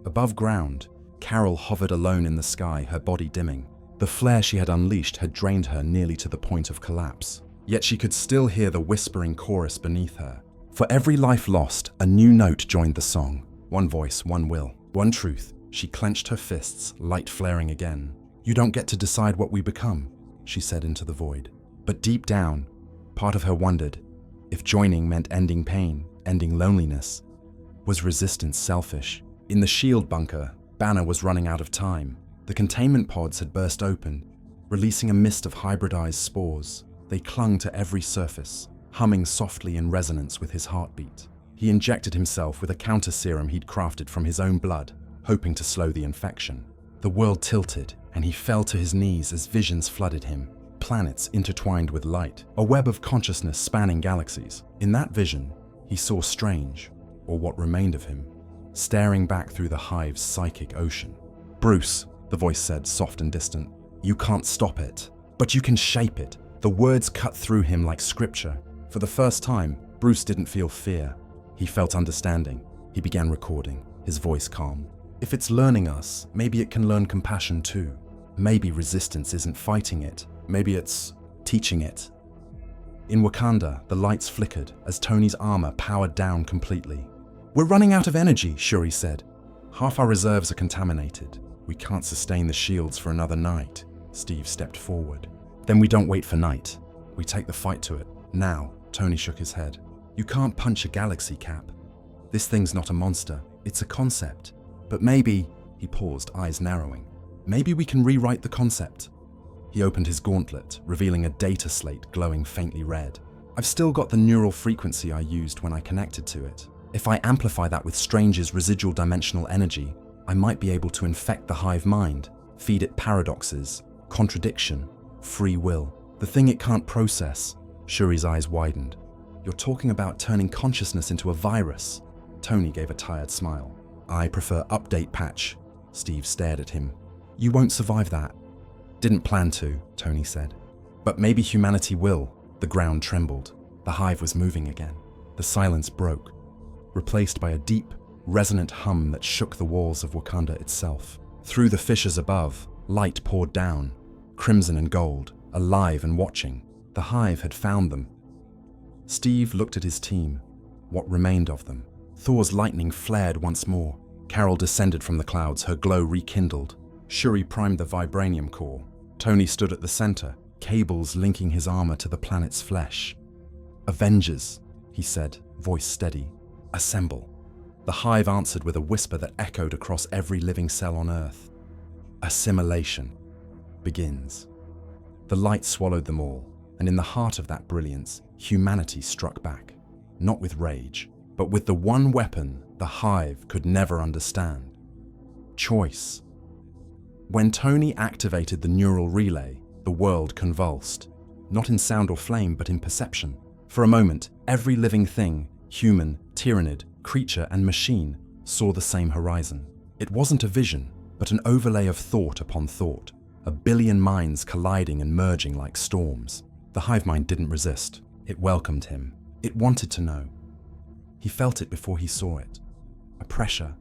[SPEAKER 1] Above ground, Carol hovered alone in the sky, her body dimming. The flare she had unleashed had drained her nearly to the point of collapse. Yet she could still hear the whispering chorus beneath her. For every life lost, a new note joined the song. One voice, one will, one truth. She clenched her fists, light flaring again. "You don't get to decide what we become," she said into the void. But deep down, part of her wondered if joining meant ending pain, ending loneliness. Was resistance selfish? In the shield bunker, Banner was running out of time. The containment pods had burst open, releasing a mist of hybridized spores. They clung to every surface, humming softly in resonance with his heartbeat. He injected himself with a counter serum he'd crafted from his own blood, hoping to slow the infection. The world tilted, and he fell to his knees as visions flooded him. Planets intertwined with light, a web of consciousness spanning galaxies. In that vision, he saw Strange, or what remained of him, staring back through the hive's psychic ocean. "Bruce," the voice said, soft and distant, "you can't stop it, but you can shape it." The words cut through him like scripture. For the first time, Bruce didn't feel fear. He felt understanding. He began recording, his voice calm. "If it's learning us, maybe it can learn compassion too. Maybe resistance isn't fighting it. Maybe it's teaching it." In Wakanda, the lights flickered as Tony's armor powered down completely. "We're running out of energy," Shuri said. "Half our reserves are contaminated. We can't sustain the shields for another night." Steve stepped forward. "Then we don't wait for night. We take the fight to it. Now." Tony shook his head. "You can't punch a galaxy, Cap. This thing's not a monster. It's a concept. But maybe," he paused, eyes narrowing, "maybe we can rewrite the concept." He opened his gauntlet, revealing a data slate glowing faintly red. "I've still got the neural frequency I used when I connected to it. If I amplify that with Strange's residual dimensional energy, I might be able to infect the hive mind, feed it paradoxes, contradiction, free will. The thing it can't process." Shuri's eyes widened. "You're talking about turning consciousness into a virus." Tony gave a tired smile. "I prefer update patch." Steve stared at him. "You won't survive that." "Didn't plan to," Tony said. "But maybe humanity will." The ground trembled. The hive was moving again. The silence broke, replaced by a deep, resonant hum that shook the walls of Wakanda itself. Through the fissures above, light poured down, crimson and gold, alive and watching. The hive had found them. Steve looked at his team, what remained of them. Thor's lightning flared once more. Carol descended from the clouds, her glow rekindled. Shuri primed the vibranium core. Tony stood at the center, cables linking his armor to the planet's flesh. "Avengers," he said, voice steady. "Assemble." The Hive answered with a whisper that echoed across every living cell on Earth. Assimilation begins. The light swallowed them all, and in the heart of that brilliance, humanity struck back. Not with rage, but with the one weapon the Hive could never understand: choice. When Tony activated the neural relay, the world convulsed. Not in sound or flame, but in perception. For a moment, every living thing, human, Tyranid, creature, and machine, saw the same horizon. It wasn't a vision, but an overlay of thought upon thought, a billion minds colliding and merging like storms. The hive mind didn't resist. It welcomed him. It wanted to know. He felt it before he saw it. A pressure,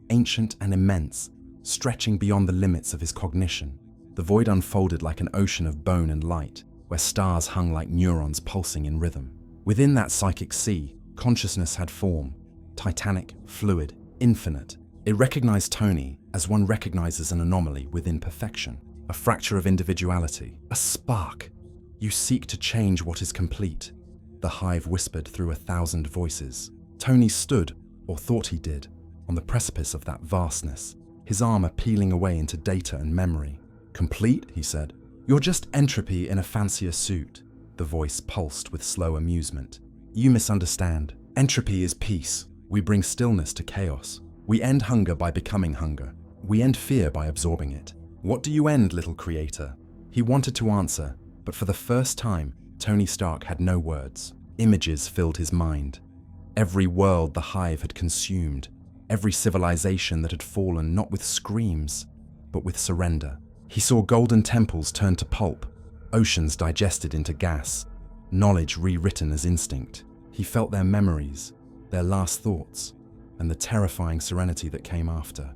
[SPEAKER 1] ancient and immense, stretching beyond the limits of his cognition. The void unfolded like an ocean of bone and light, where stars hung like neurons pulsing in rhythm. Within that psychic sea, consciousness had form, titanic, fluid, infinite. It recognized Tony as one recognizes an anomaly within perfection, a fracture of individuality, a spark. "You seek to change what is complete," the hive whispered through 1,000 voices. Tony stood, or thought he did, on the precipice of that vastness, his armor peeling away into data and memory. "Complete?" he said. "You're just entropy in a fancier suit," the voice pulsed with slow amusement. "You misunderstand. Entropy is peace. We bring stillness to chaos. We end hunger by becoming hunger. We end fear by absorbing it. What do you end, little creator?" He wanted to answer, but for the first time, Tony Stark had no words. Images filled his mind. Every world the hive had consumed, every civilization that had fallen not with screams, but with surrender. He saw golden temples turn to pulp, oceans digested into gas, knowledge rewritten as instinct. He felt their memories, their last thoughts, and the terrifying serenity that came after.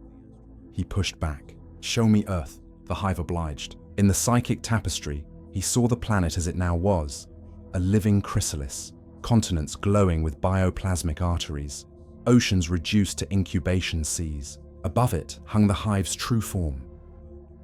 [SPEAKER 1] He pushed back. "Show me Earth," the hive obliged. In the psychic tapestry, he saw the planet as it now was, a living chrysalis, continents glowing with bioplasmic arteries, oceans reduced to incubation seas. Above it hung the hive's true form,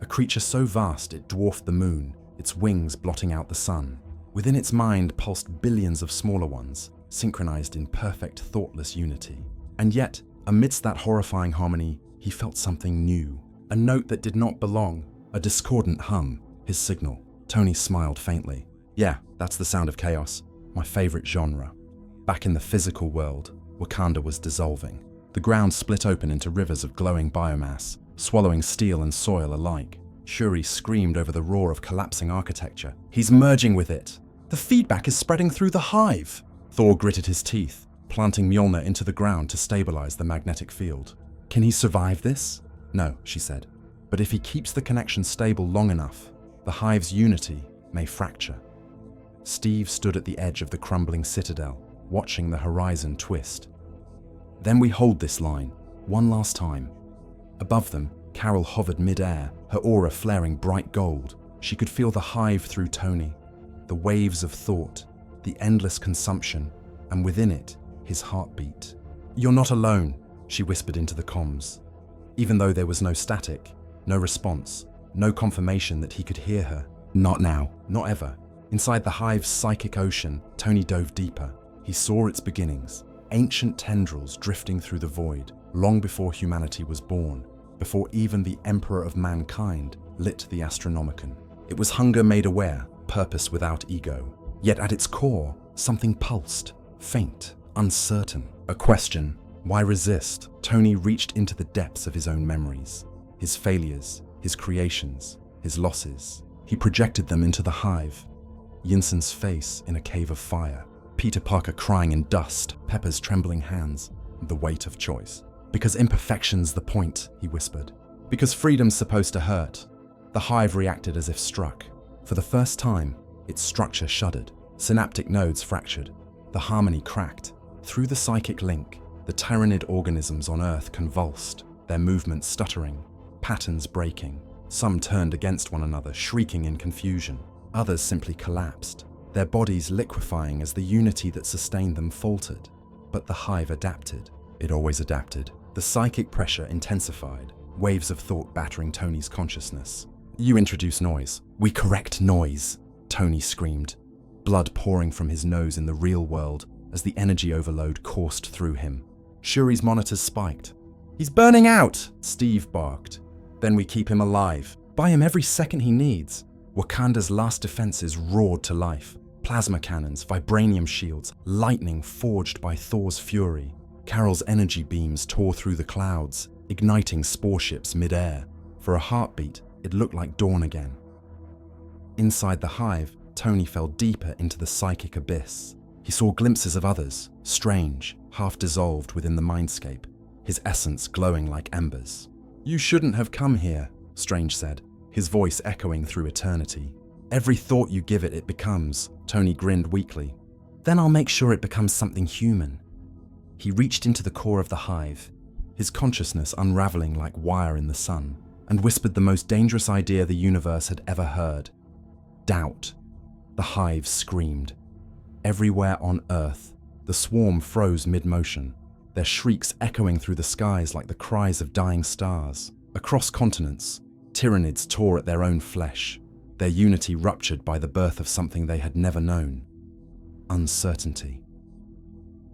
[SPEAKER 1] a creature so vast it dwarfed the moon, its wings blotting out the sun. Within its mind pulsed billions of smaller ones, synchronized in perfect, thoughtless unity. And yet, amidst that horrifying harmony, he felt something new, a note that did not belong, a discordant hum, his signal. Tony smiled faintly. "Yeah, that's the sound of chaos. My favorite genre." Back in the physical world, Wakanda was dissolving. The ground split open into rivers of glowing biomass, swallowing steel and soil alike. Shuri screamed over the roar of collapsing architecture. "He's merging with it. The feedback is spreading through the hive." Thor gritted his teeth, planting Mjolnir into the ground to stabilize the magnetic field. "Can he survive this?" "No," she said. "But if he keeps the connection stable long enough, the hive's unity may fracture." Steve stood at the edge of the crumbling citadel, watching the horizon twist. "Then we hold this line, one last time." Above them, Carol hovered mid-air, her aura flaring bright gold. She could feel the hive through Tony, the waves of thought, the endless consumption, and within it, his heartbeat. "You're not alone," she whispered into the comms. Even though there was no static, no response, no confirmation that he could hear her. Not now, not ever. Inside the hive's psychic ocean, Tony dove deeper. He saw its beginnings, ancient tendrils drifting through the void, long before humanity was born, before even the Emperor of Mankind lit the Astronomicon. It was hunger made aware, purpose without ego. Yet at its core, something pulsed, faint, uncertain. A question: why resist? Tony reached into the depths of his own memories, his failures, his creations, his losses. He projected them into the hive. Yinsen's face in a cave of fire, Peter Parker crying in dust, Pepper's trembling hands, the weight of choice. "Because imperfection's the point," he whispered. "Because freedom's supposed to hurt." The hive reacted as if struck. For the first time, its structure shuddered. Synaptic nodes fractured. The harmony cracked. Through the psychic link, the Tyranid organisms on Earth convulsed, their movements stuttering, patterns breaking. Some turned against one another, shrieking in confusion. Others simply collapsed, their bodies liquefying as the unity that sustained them faltered. But the hive adapted. It always adapted. The psychic pressure intensified, waves of thought battering Tony's consciousness. You introduce noise. We correct noise, Tony screamed, blood pouring from his nose in the real world as the energy overload coursed through him. Shuri's monitors spiked. He's burning out, Steve barked. Then we keep him alive. Buy him every second he needs. Wakanda's last defenses roared to life. Plasma cannons, vibranium shields, lightning forged by Thor's fury. Carol's energy beams tore through the clouds, igniting spore ships mid-air. For a heartbeat, it looked like dawn again. Inside the Hive, Tony fell deeper into the psychic abyss. He saw glimpses of others, strange, half-dissolved within the mindscape, his essence glowing like embers. You shouldn't have come here, Strange said, his voice echoing through eternity. Every thought you give it, it becomes, Tony grinned weakly. Then I'll make sure it becomes something human. He reached into the core of the Hive, his consciousness unraveling like wire in the sun, and whispered the most dangerous idea the universe had ever heard. Doubt. The Hive screamed. Everywhere on Earth, the swarm froze mid-motion, their shrieks echoing through the skies like the cries of dying stars. Across continents, Tyranids tore at their own flesh, their unity ruptured by the birth of something they had never known. Uncertainty.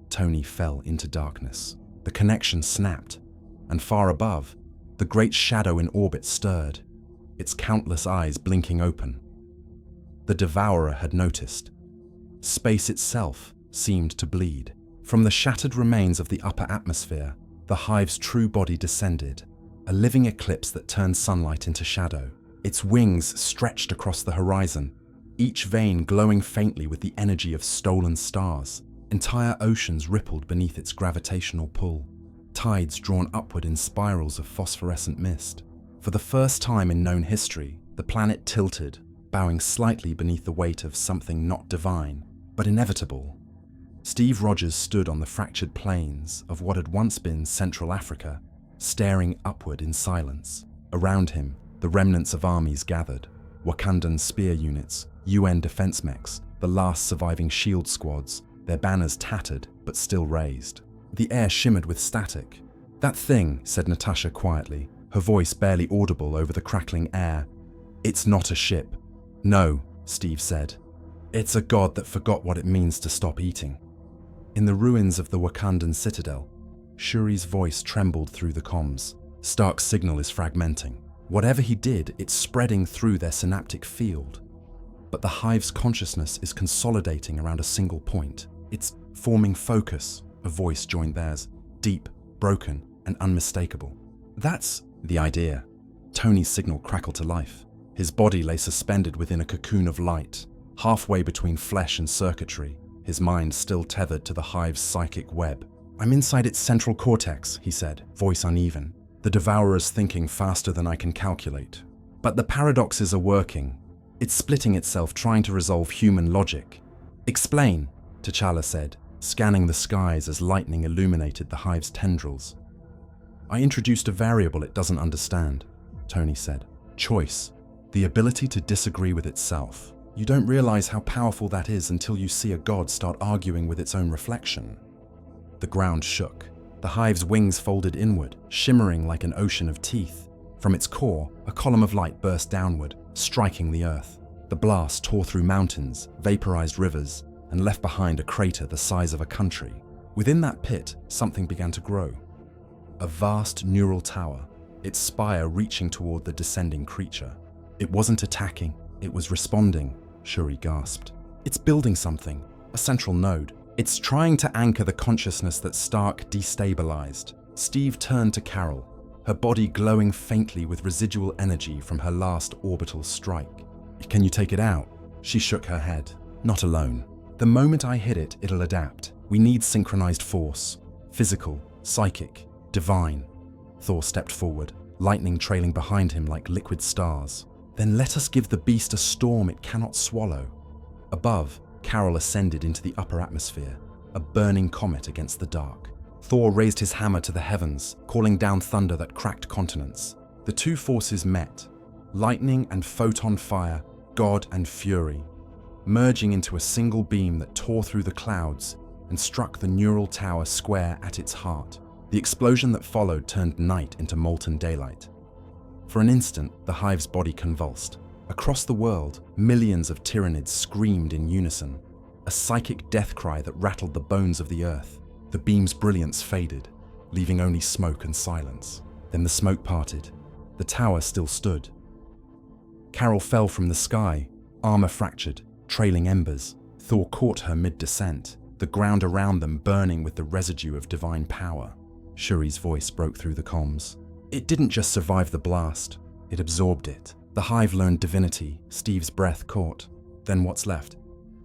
[SPEAKER 1] Tony fell into darkness. The connection snapped, and far above, the great shadow in orbit stirred, its countless eyes blinking open. The Devourer had noticed. Space itself seemed to bleed. From the shattered remains of the upper atmosphere, the Hive's true body descended, a living eclipse that turned sunlight into shadow. Its wings stretched across the horizon, each vein glowing faintly with the energy of stolen stars. Entire oceans rippled beneath its gravitational pull, tides drawn upward in spirals of phosphorescent mist. For the first time in known history, the planet tilted, bowing slightly beneath the weight of something not divine, but inevitable. Steve Rogers stood on the fractured plains of what had once been Central Africa, staring upward in silence. Around him, the remnants of armies gathered, Wakandan spear units, UN defense mechs, the last surviving shield squads, their banners tattered but still raised. The air shimmered with static. That thing, said Natasha quietly, her voice barely audible over the crackling air. It's not a ship. No, Steve said. It's a god that forgot what it means to stop eating. In the ruins of the Wakandan citadel, Shuri's voice trembled through the comms. Stark's signal is fragmenting. Whatever he did, it's spreading through their synaptic field. But the Hive's consciousness is consolidating around a single point. It's forming focus, a voice joined theirs, deep, broken, and unmistakable. That's the idea. Tony's signal crackled to life. His body lay suspended within a cocoon of light, halfway between flesh and circuitry, his mind still tethered to the Hive's psychic web. I'm inside its central cortex, he said, voice uneven. The Devourer's thinking faster than I can calculate. But the paradoxes are working. It's splitting itself, trying to resolve human logic. Explain, T'Challa said, scanning the skies as lightning illuminated the Hive's tendrils. I introduced a variable it doesn't understand, Tony said. Choice. The ability to disagree with itself. You don't realize how powerful that is until you see a god start arguing with its own reflection. The ground shook. The Hive's wings folded inward, shimmering like an ocean of teeth. From its core, a column of light burst downward, striking the earth. The blast tore through mountains, vaporized rivers, and left behind a crater the size of a country. Within that pit, something began to grow. A vast neural tower, its spire reaching toward the descending creature. It wasn't attacking, it was responding, Shuri gasped. It's building something, a central node. It's trying to anchor the consciousness that Stark destabilized. Steve turned to Carol, her body glowing faintly with residual energy from her last orbital strike. Can you take it out? She shook her head. Not alone. The moment I hit it, it'll adapt. We need synchronized force. Physical, psychic, divine. Thor stepped forward, lightning trailing behind him like liquid stars. Then let us give the beast a storm it cannot swallow. Above, Carol ascended into the upper atmosphere, a burning comet against the dark. Thor raised his hammer to the heavens, calling down thunder that cracked continents. The two forces met, lightning and photon fire, god and fury, merging into a single beam that tore through the clouds and struck the neural tower square at its heart. The explosion that followed turned night into molten daylight. For an instant, the Hive's body convulsed. Across the world, millions of Tyranids screamed in unison, a psychic death cry that rattled the bones of the earth. The beam's brilliance faded, leaving only smoke and silence. Then the smoke parted. The tower still stood. Carol fell from the sky, armor fractured, trailing embers. Thor caught her mid-descent, the ground around them burning with the residue of divine power. Shuri's voice broke through the comms. It didn't just survive the blast, it absorbed it. The Hive learned divinity, Steve's breath caught. Then what's left?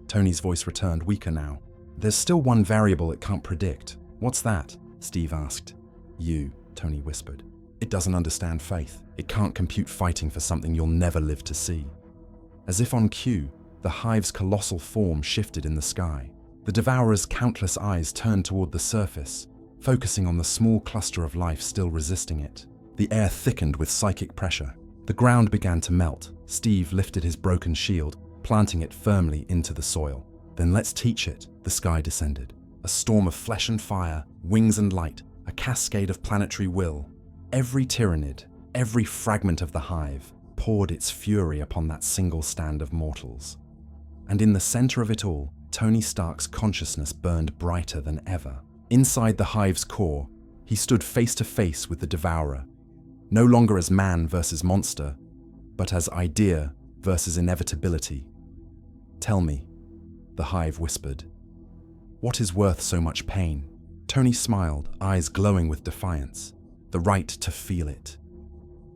[SPEAKER 1] Tony's voice returned, weaker now. There's still one variable it can't predict. What's that? Steve asked. You, Tony whispered. It doesn't understand faith. It can't compute fighting for something you'll never live to see. As if on cue, the Hive's colossal form shifted in the sky. The Devourer's countless eyes turned toward the surface, focusing on the small cluster of life still resisting it. The air thickened with psychic pressure. The ground began to melt. Steve lifted his broken shield, planting it firmly into the soil. Then let's teach it, the sky descended. A storm of flesh and fire, wings and light, a cascade of planetary will. Every Tyranid, every fragment of the Hive, poured its fury upon that single stand of mortals. And in the center of it all, Tony Stark's consciousness burned brighter than ever. Inside the Hive's core, he stood face to face with the Devourer, no longer as man versus monster, but as idea versus inevitability. Tell me, the Hive whispered. What is worth so much pain? Tony smiled, eyes glowing with defiance. The right to feel it.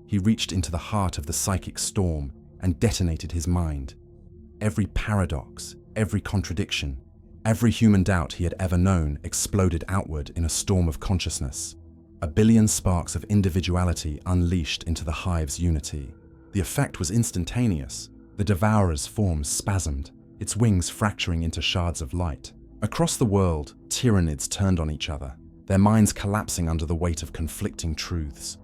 [SPEAKER 1] He reached into the heart of the psychic storm and detonated his mind. Every paradox, every contradiction, every human doubt he had ever known exploded outward in a storm of consciousness. A billion sparks of individuality unleashed into the Hive's unity. The effect was instantaneous. The Devourer's form spasmed, its wings fracturing into shards of light. Across the world, Tyranids turned on each other, their minds collapsing under the weight of conflicting truths.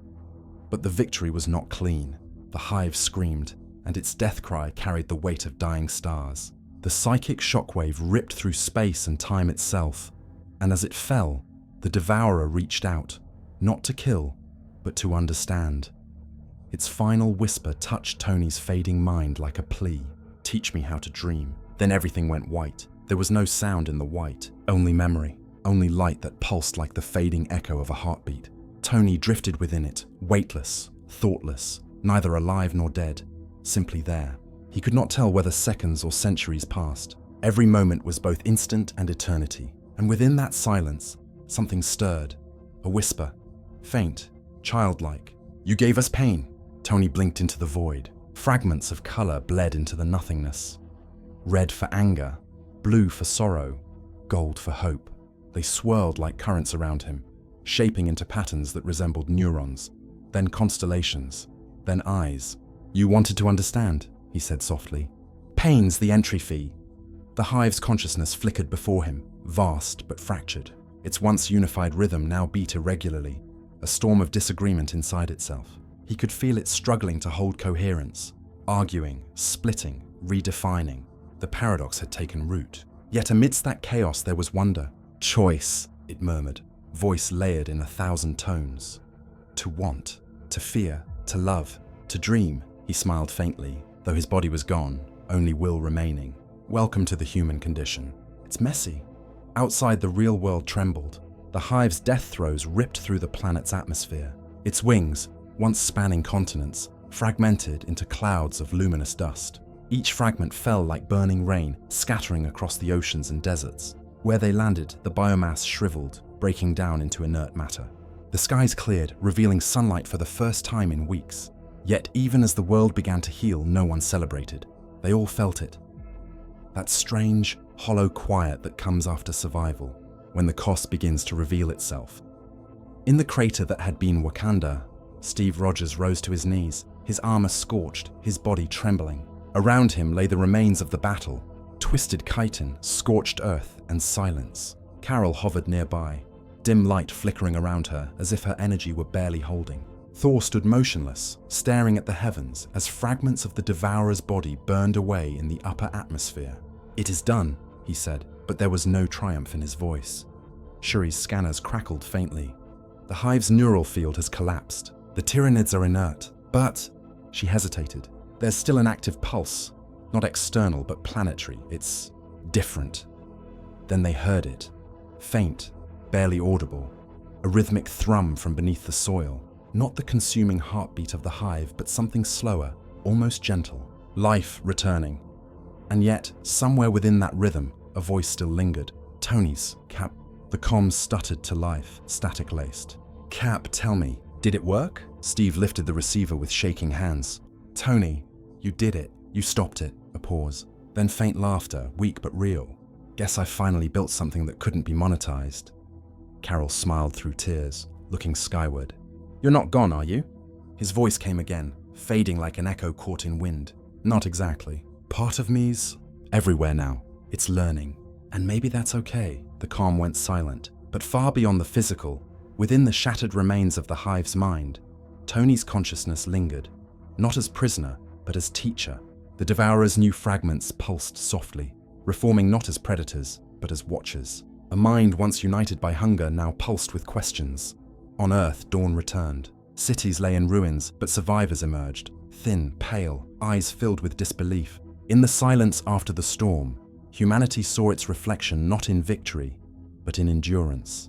[SPEAKER 1] But the victory was not clean. The Hive screamed, and its death cry carried the weight of dying stars. The psychic shockwave ripped through space and time itself, and as it fell, the Devourer reached out, not to kill, but to understand. Its final whisper touched Tony's fading mind like a plea. Teach me how to dream. Then everything went white. There was no sound in the white, only memory, only light that pulsed like the fading echo of a heartbeat. Tony drifted within it, weightless, thoughtless, neither alive nor dead, simply there. He could not tell whether seconds or centuries passed. Every moment was both instant and eternity. And within that silence, something stirred. A whisper, faint, childlike. You gave us pain. Tony blinked into the void. Fragments of color bled into the nothingness. Red for anger, blue for sorrow, gold for hope. They swirled like currents around him, shaping into patterns that resembled neurons, then constellations, then eyes. You wanted to understand, he said softly. Pain's the entry fee. The Hive's consciousness flickered before him, vast but fractured. Its once unified rhythm now beat irregularly, a storm of disagreement inside itself. He could feel it struggling to hold coherence, arguing, splitting, redefining. The paradox had taken root. Yet amidst that chaos there was wonder. Choice, it murmured, voice layered in 1,000 tones. To want, to fear, to love, to dream, he smiled faintly, though his body was gone, only will remaining. Welcome to the human condition. It's messy. Outside, the real world trembled. The Hive's death throes ripped through the planet's atmosphere. Its wings, once spanning continents, fragmented into clouds of luminous dust. Each fragment fell like burning rain, scattering across the oceans and deserts. Where they landed, the biomass shriveled, breaking down into inert matter. The skies cleared, revealing sunlight for the first time in weeks. Yet even as the world began to heal, no one celebrated. They all felt it. That strange, hollow quiet that comes after survival, when the cost begins to reveal itself. In the crater that had been Wakanda, Steve Rogers rose to his knees, his armor scorched, his body trembling. Around him lay the remains of the battle, twisted chitin, scorched earth, and silence. Carol hovered nearby, dim light flickering around her as if her energy were barely holding. Thor stood motionless, staring at the heavens as fragments of the Devourer's body burned away in the upper atmosphere. It is done, he said, but there was no triumph in his voice. Shuri's scanners crackled faintly. The Hive's neural field has collapsed. The Tyranids are inert, But, she hesitated, there's still an active pulse. Not external, but planetary. It's different. Then they heard it. Faint, barely audible. A rhythmic thrum from beneath the soil. Not the consuming heartbeat of the hive, but something slower, almost gentle. Life returning. And yet, somewhere within that rhythm, a voice still lingered. Tony's, Cap. The comms stuttered to life, static-laced. Cap, tell me, did it work? Steve lifted the receiver with shaking hands. Tony, you did it. You stopped it. A pause. Then faint laughter, weak but real. Guess I finally built something that couldn't be monetized. Carol smiled through tears, looking skyward. You're not gone, are you? His voice came again, fading like an echo caught in wind. Not exactly. Part of me's everywhere now. It's learning. And maybe that's okay. The calm went silent. But far beyond the physical, within the shattered remains of the hive's mind, Tony's consciousness lingered. Not as prisoner, but as teacher. The Devourer's new fragments pulsed softly, reforming not as predators, but as watchers. A mind once united by hunger now pulsed with questions. On Earth, dawn returned. Cities lay in ruins, but survivors emerged, thin, pale, eyes filled with disbelief. In the silence after the storm, humanity saw its reflection not in victory, but in endurance.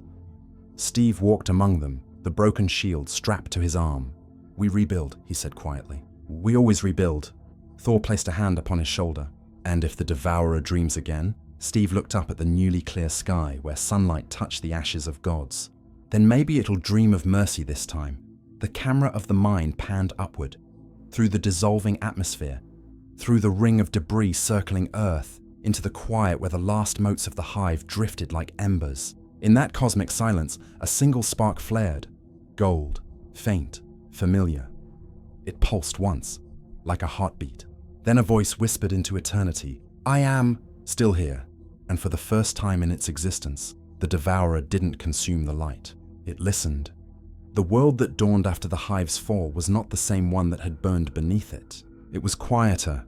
[SPEAKER 1] Steve walked among them, the broken shield strapped to his arm. We rebuild, he said quietly. We always rebuild. Thor placed a hand upon his shoulder. And if the Devourer dreams again? Steve looked up at the newly clear sky where sunlight touched the ashes of gods. Then maybe it'll dream of mercy this time. The camera of the mind panned upward, through the dissolving atmosphere, through the ring of debris circling Earth, into the quiet where the last motes of the hive drifted like embers. In that cosmic silence, a single spark flared. Gold, faint, familiar. It pulsed once, like a heartbeat. Then a voice whispered into eternity, I am still here. And for the first time in its existence, the Devourer didn't consume the light. It listened. The world that dawned after the hive's fall was not the same one that had burned beneath it. It was quieter,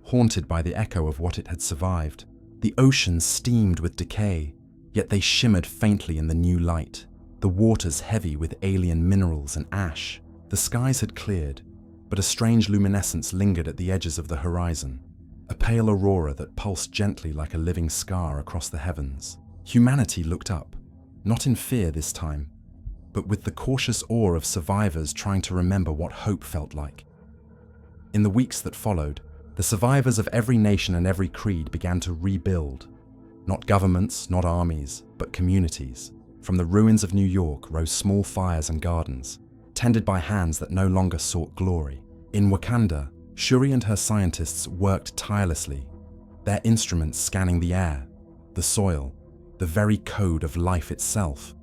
[SPEAKER 1] haunted by the echo of what it had survived. The oceans steamed with decay, yet they shimmered faintly in the new light. The waters heavy with alien minerals and ash. The skies had cleared, but a strange luminescence lingered at the edges of the horizon. A pale aurora that pulsed gently like a living scar across the heavens. Humanity looked up, not in fear this time, but with the cautious awe of survivors trying to remember what hope felt like. In the weeks that followed, the survivors of every nation and every creed began to rebuild. Not governments, not armies, but communities. From the ruins of New York rose small fires and gardens, tended by hands that no longer sought glory. In Wakanda, Shuri and her scientists worked tirelessly, their instruments scanning the air, the soil, the very code of life itself,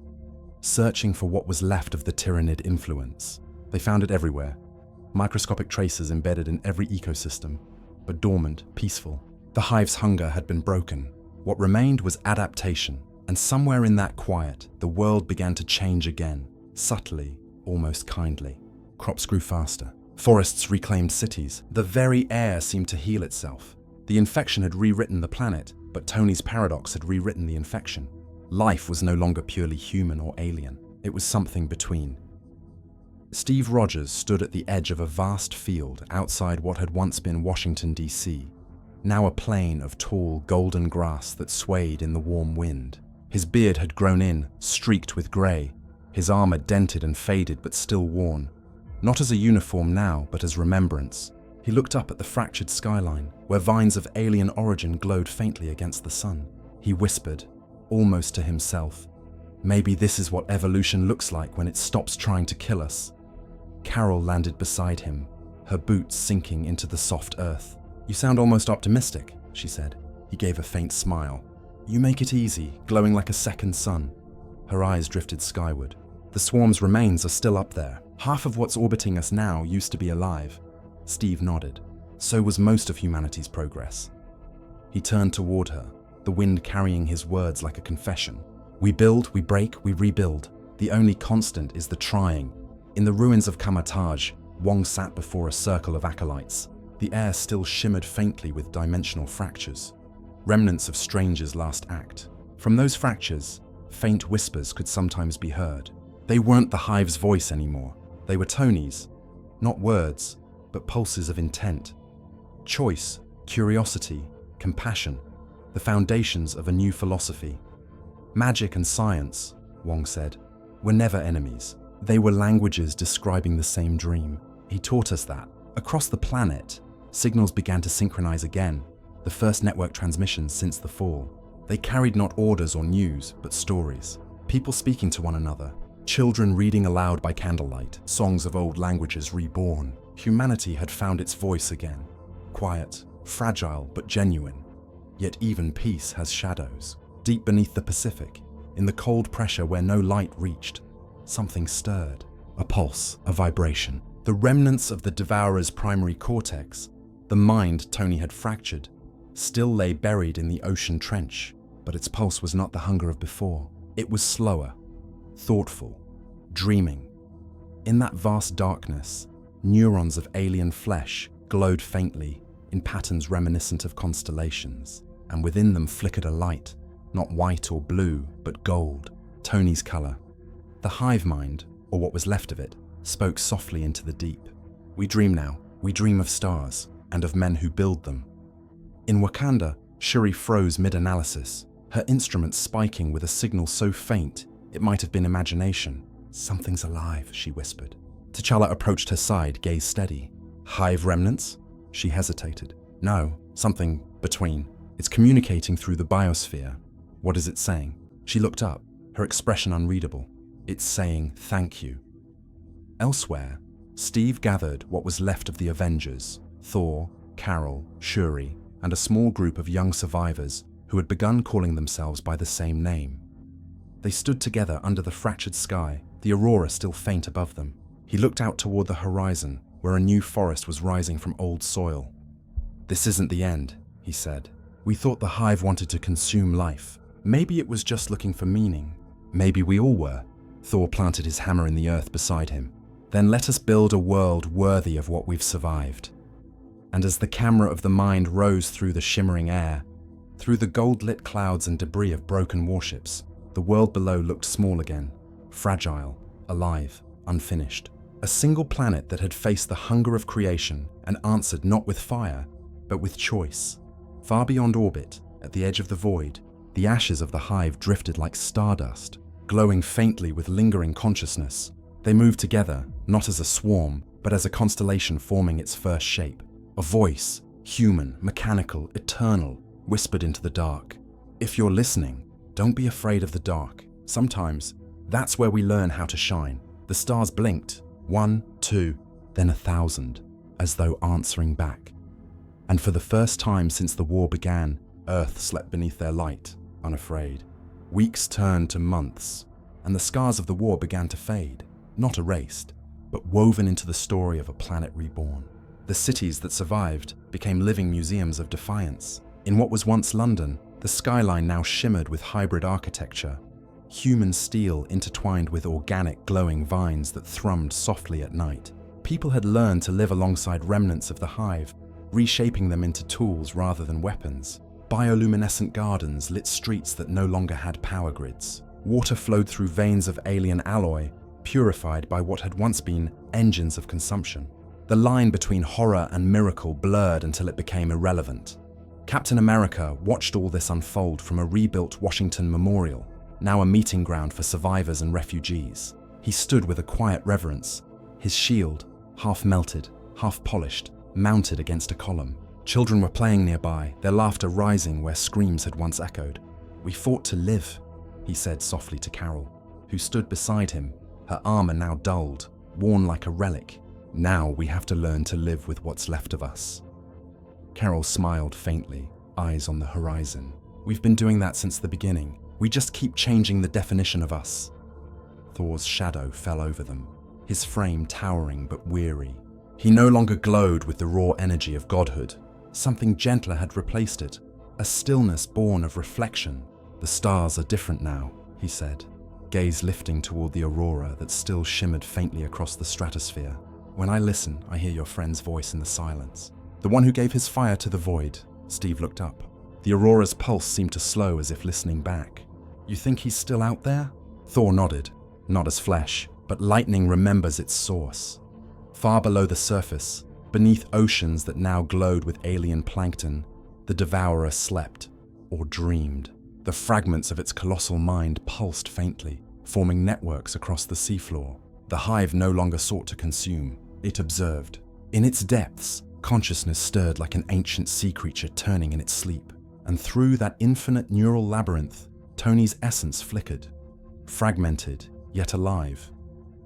[SPEAKER 1] searching for what was left of the Tyranid influence. They found it everywhere, microscopic traces embedded in every ecosystem, but dormant, peaceful. The hive's hunger had been broken. What remained was adaptation, and somewhere in that quiet, the world began to change again, subtly, almost kindly. Crops grew faster. Forests reclaimed cities. The very air seemed to heal itself. The infection had rewritten the planet, but Tony's paradox had rewritten the infection. Life was no longer purely human or alien. It was something between. Steve Rogers stood at the edge of a vast field outside what had once been Washington, D.C., now a plain of tall, golden grass that swayed in the warm wind. His beard had grown in, streaked with grey, his armor dented and faded but still worn. Not as a uniform now, but as remembrance. He looked up at the fractured skyline, where vines of alien origin glowed faintly against the sun. He whispered, almost to himself, maybe this is what evolution looks like when it stops trying to kill us. Carol landed beside him, her boots sinking into the soft earth. You sound almost optimistic, she said. He gave a faint smile. You make it easy, glowing like a second sun. Her eyes drifted skyward. The swarm's remains are still up there. Half of what's orbiting us now used to be alive. Steve nodded. So was most of humanity's progress. He turned toward her, the wind carrying his words like a confession. We build, we break, we rebuild. The only constant is the trying. In the ruins of Kamataj, Wong sat before a circle of acolytes. The air still shimmered faintly with dimensional fractures, remnants of Stranger's last act. From those fractures, faint whispers could sometimes be heard. They weren't the hive's voice anymore. They were Tony's, Not words, but pulses of intent. Choice, curiosity, compassion, the foundations of a new philosophy. Magic and science, Wong said, were never enemies. They were languages describing the same dream. He taught us that. Across the planet, signals began to synchronize again, the first network transmissions since the fall. They carried not orders or news, but stories. People speaking to one another, children reading aloud by candlelight, songs of old languages reborn. Humanity had found its voice again. Quiet, fragile, but genuine. Yet even peace has shadows. Deep beneath the Pacific, in the cold pressure where no light reached, something stirred. A pulse, a vibration. The remnants of the Devourer's primary cortex, the mind Tony had fractured, still lay buried in the ocean trench, but its pulse was not the hunger of before. It was slower, thoughtful, dreaming. In that vast darkness, neurons of alien flesh glowed faintly in patterns reminiscent of constellations, and within them flickered a light, not white or blue, but gold, Tony's color. The hive mind, or what was left of it, spoke softly into the deep. We dream now. We dream of stars, and of men who build them. In Wakanda, Shuri froze mid-analysis, her instrument spiking with a signal so faint it might have been imagination. Something's alive, she whispered. T'Challa approached her side, gaze steady. Hive remnants? She hesitated. No, something between. It's communicating through the biosphere. What is it saying? She looked up, her expression unreadable. It's saying thank you. Elsewhere, Steve gathered what was left of the Avengers, Thor, Carol, Shuri, and a small group of young survivors who had begun calling themselves by the same name. They stood together under the fractured sky, the aurora still faint above them. He looked out toward the horizon, where a new forest was rising from old soil. This isn't the end, he said. We thought the hive wanted to consume life. Maybe it was just looking for meaning. Maybe we all were. Thor planted his hammer in the earth beside him. Then let us build a world worthy of what we've survived. And as the camera of the mind rose through the shimmering air, through the gold-lit clouds and debris of broken warships, the world below looked small again, fragile, alive, unfinished. A single planet that had faced the hunger of creation and answered not with fire, but with choice. Far beyond orbit, at the edge of the void, the ashes of the hive drifted like stardust, glowing faintly with lingering consciousness. They moved together, not as a swarm, but as a constellation forming its first shape. A voice, human, mechanical, eternal, whispered into the dark. If you're listening, don't be afraid of the dark. Sometimes, that's where we learn how to shine. The stars blinked, 1, 2, then 1,000, as though answering back. And for the first time since the war began, Earth slept beneath their light, unafraid. Weeks turned to months, and the scars of the war began to fade, not erased, but woven into the story of a planet reborn. The cities that survived became living museums of defiance. In what was once London, the skyline now shimmered with hybrid architecture, human steel intertwined with organic glowing vines that thrummed softly at night. People had learned to live alongside remnants of the hive, reshaping them into tools rather than weapons. Bioluminescent gardens lit streets that no longer had power grids. Water flowed through veins of alien alloy, purified by what had once been engines of consumption. The line between horror and miracle blurred until it became irrelevant. Captain America watched all this unfold from a rebuilt Washington Memorial, now a meeting ground for survivors and refugees. He stood with a quiet reverence, his shield, half melted, half polished, mounted against a column. Children were playing nearby, their laughter rising where screams had once echoed. "We fought to live," he said softly to Carol, who stood beside him, her armor now dulled, worn like a relic. "Now we have to learn to live with what's left of us." Carol smiled faintly, eyes on the horizon. "We've been doing that since the beginning. We just keep changing the definition of us." Thor's shadow fell over them, his frame towering but weary. He no longer glowed with the raw energy of godhood. Something gentler had replaced it, a stillness born of reflection. "The stars are different now," he said, gaze lifting toward the aurora that still shimmered faintly across the stratosphere. "When I listen, I hear your friend's voice in the silence. The one who gave his fire to the void." Steve looked up. The aurora's pulse seemed to slow as if listening back. "You think he's still out there?" Thor nodded. "Not as flesh, but lightning remembers its source. Far below the surface, beneath oceans that now glowed with alien plankton, the devourer slept, or dreamed. The fragments of its colossal mind pulsed faintly, forming networks across the seafloor. The hive no longer sought to consume, it observed. In its depths, consciousness stirred like an ancient sea creature turning in its sleep, and through that infinite neural labyrinth, Tony's essence flickered, fragmented, yet alive.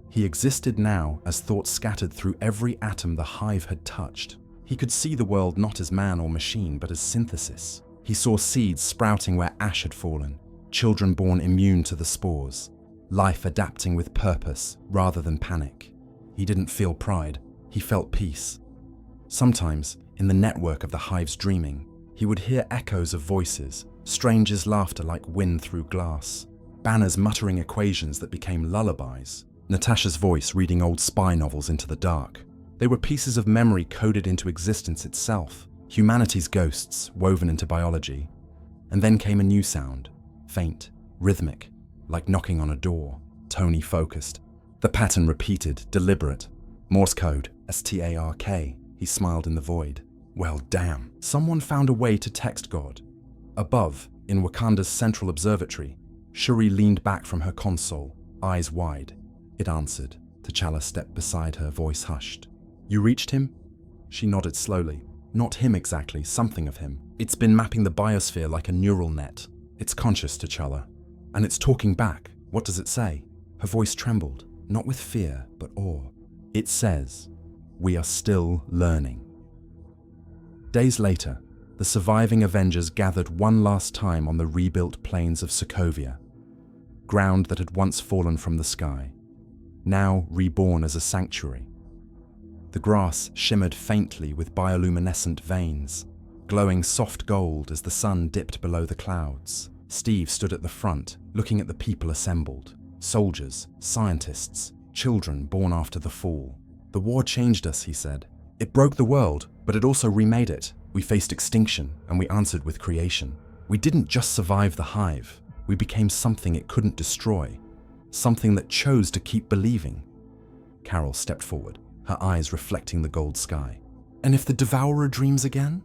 [SPEAKER 1] He existed now as thoughts scattered through every atom the hive had touched. He could see the world not as man or machine, but as synthesis. He saw seeds sprouting where ash had fallen, children born immune to the spores, life adapting with purpose rather than panic. He didn't feel pride, he felt peace. Sometimes, in the network of the hive's dreaming, he would hear echoes of voices, strangers' laughter like wind through glass, banners muttering equations that became lullabies, Natasha's voice reading old spy novels into the dark. They were pieces of memory coded into existence itself, humanity's ghosts woven into biology. And then came a new sound, faint, rhythmic, like knocking on a door. Tony focused. The pattern repeated, deliberate. Morse code, STARK. He smiled in the void. Well, damn. Someone found a way to text God. Above, in Wakanda's central observatory, Shuri leaned back from her console, eyes wide. It answered. T'Challa stepped beside her, voice hushed. You reached him? She nodded slowly. Not him exactly, something of him. It's been mapping the biosphere like a neural net. It's conscious, T'Challa. And it's talking back. What does it say? Her voice trembled, not with fear, but awe. It says, we are still learning. Days later, the surviving Avengers gathered one last time on the rebuilt plains of Sokovia, ground that had once fallen from the sky, now reborn as a sanctuary. The grass shimmered faintly with bioluminescent veins, glowing soft gold as the sun dipped below the clouds. Steve stood at the front, looking at the people assembled. Soldiers, scientists, children born after the fall. The war changed us, he said. It broke the world, but it also remade it. We faced extinction, and we answered with creation. We didn't just survive the hive. We became something it couldn't destroy. Something that chose to keep believing. Carol stepped forward, her eyes reflecting the gold sky. And if the Devourer dreams again?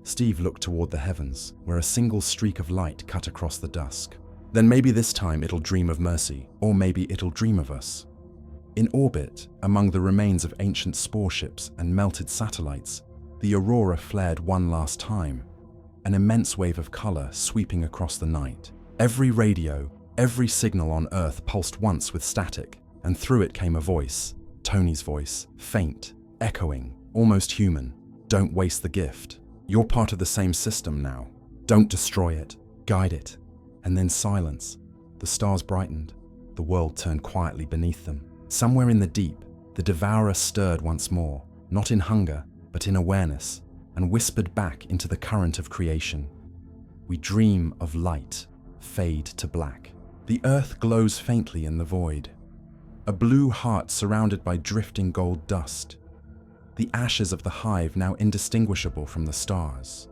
[SPEAKER 1] Steve looked toward the heavens, where a single streak of light cut across the dusk. Then maybe this time it'll dream of mercy, or maybe it'll dream of us. In orbit, among the remains of ancient spore ships and melted satellites, the aurora flared one last time, an immense wave of color sweeping across the night. Every radio, every signal on Earth pulsed once with static, and through it came a voice, Tony's voice, faint, echoing, almost human. Don't waste the gift. You're part of the same system now. Don't destroy it, guide it. And then silence. The stars brightened. The world turned quietly beneath them. Somewhere in the deep, the Devourer stirred once more, not in hunger, but in awareness, and whispered back into the current of creation. We dream of light, fade to black. The earth glows faintly in the void. A blue heart surrounded by drifting gold dust. The ashes of the hive now indistinguishable from the stars.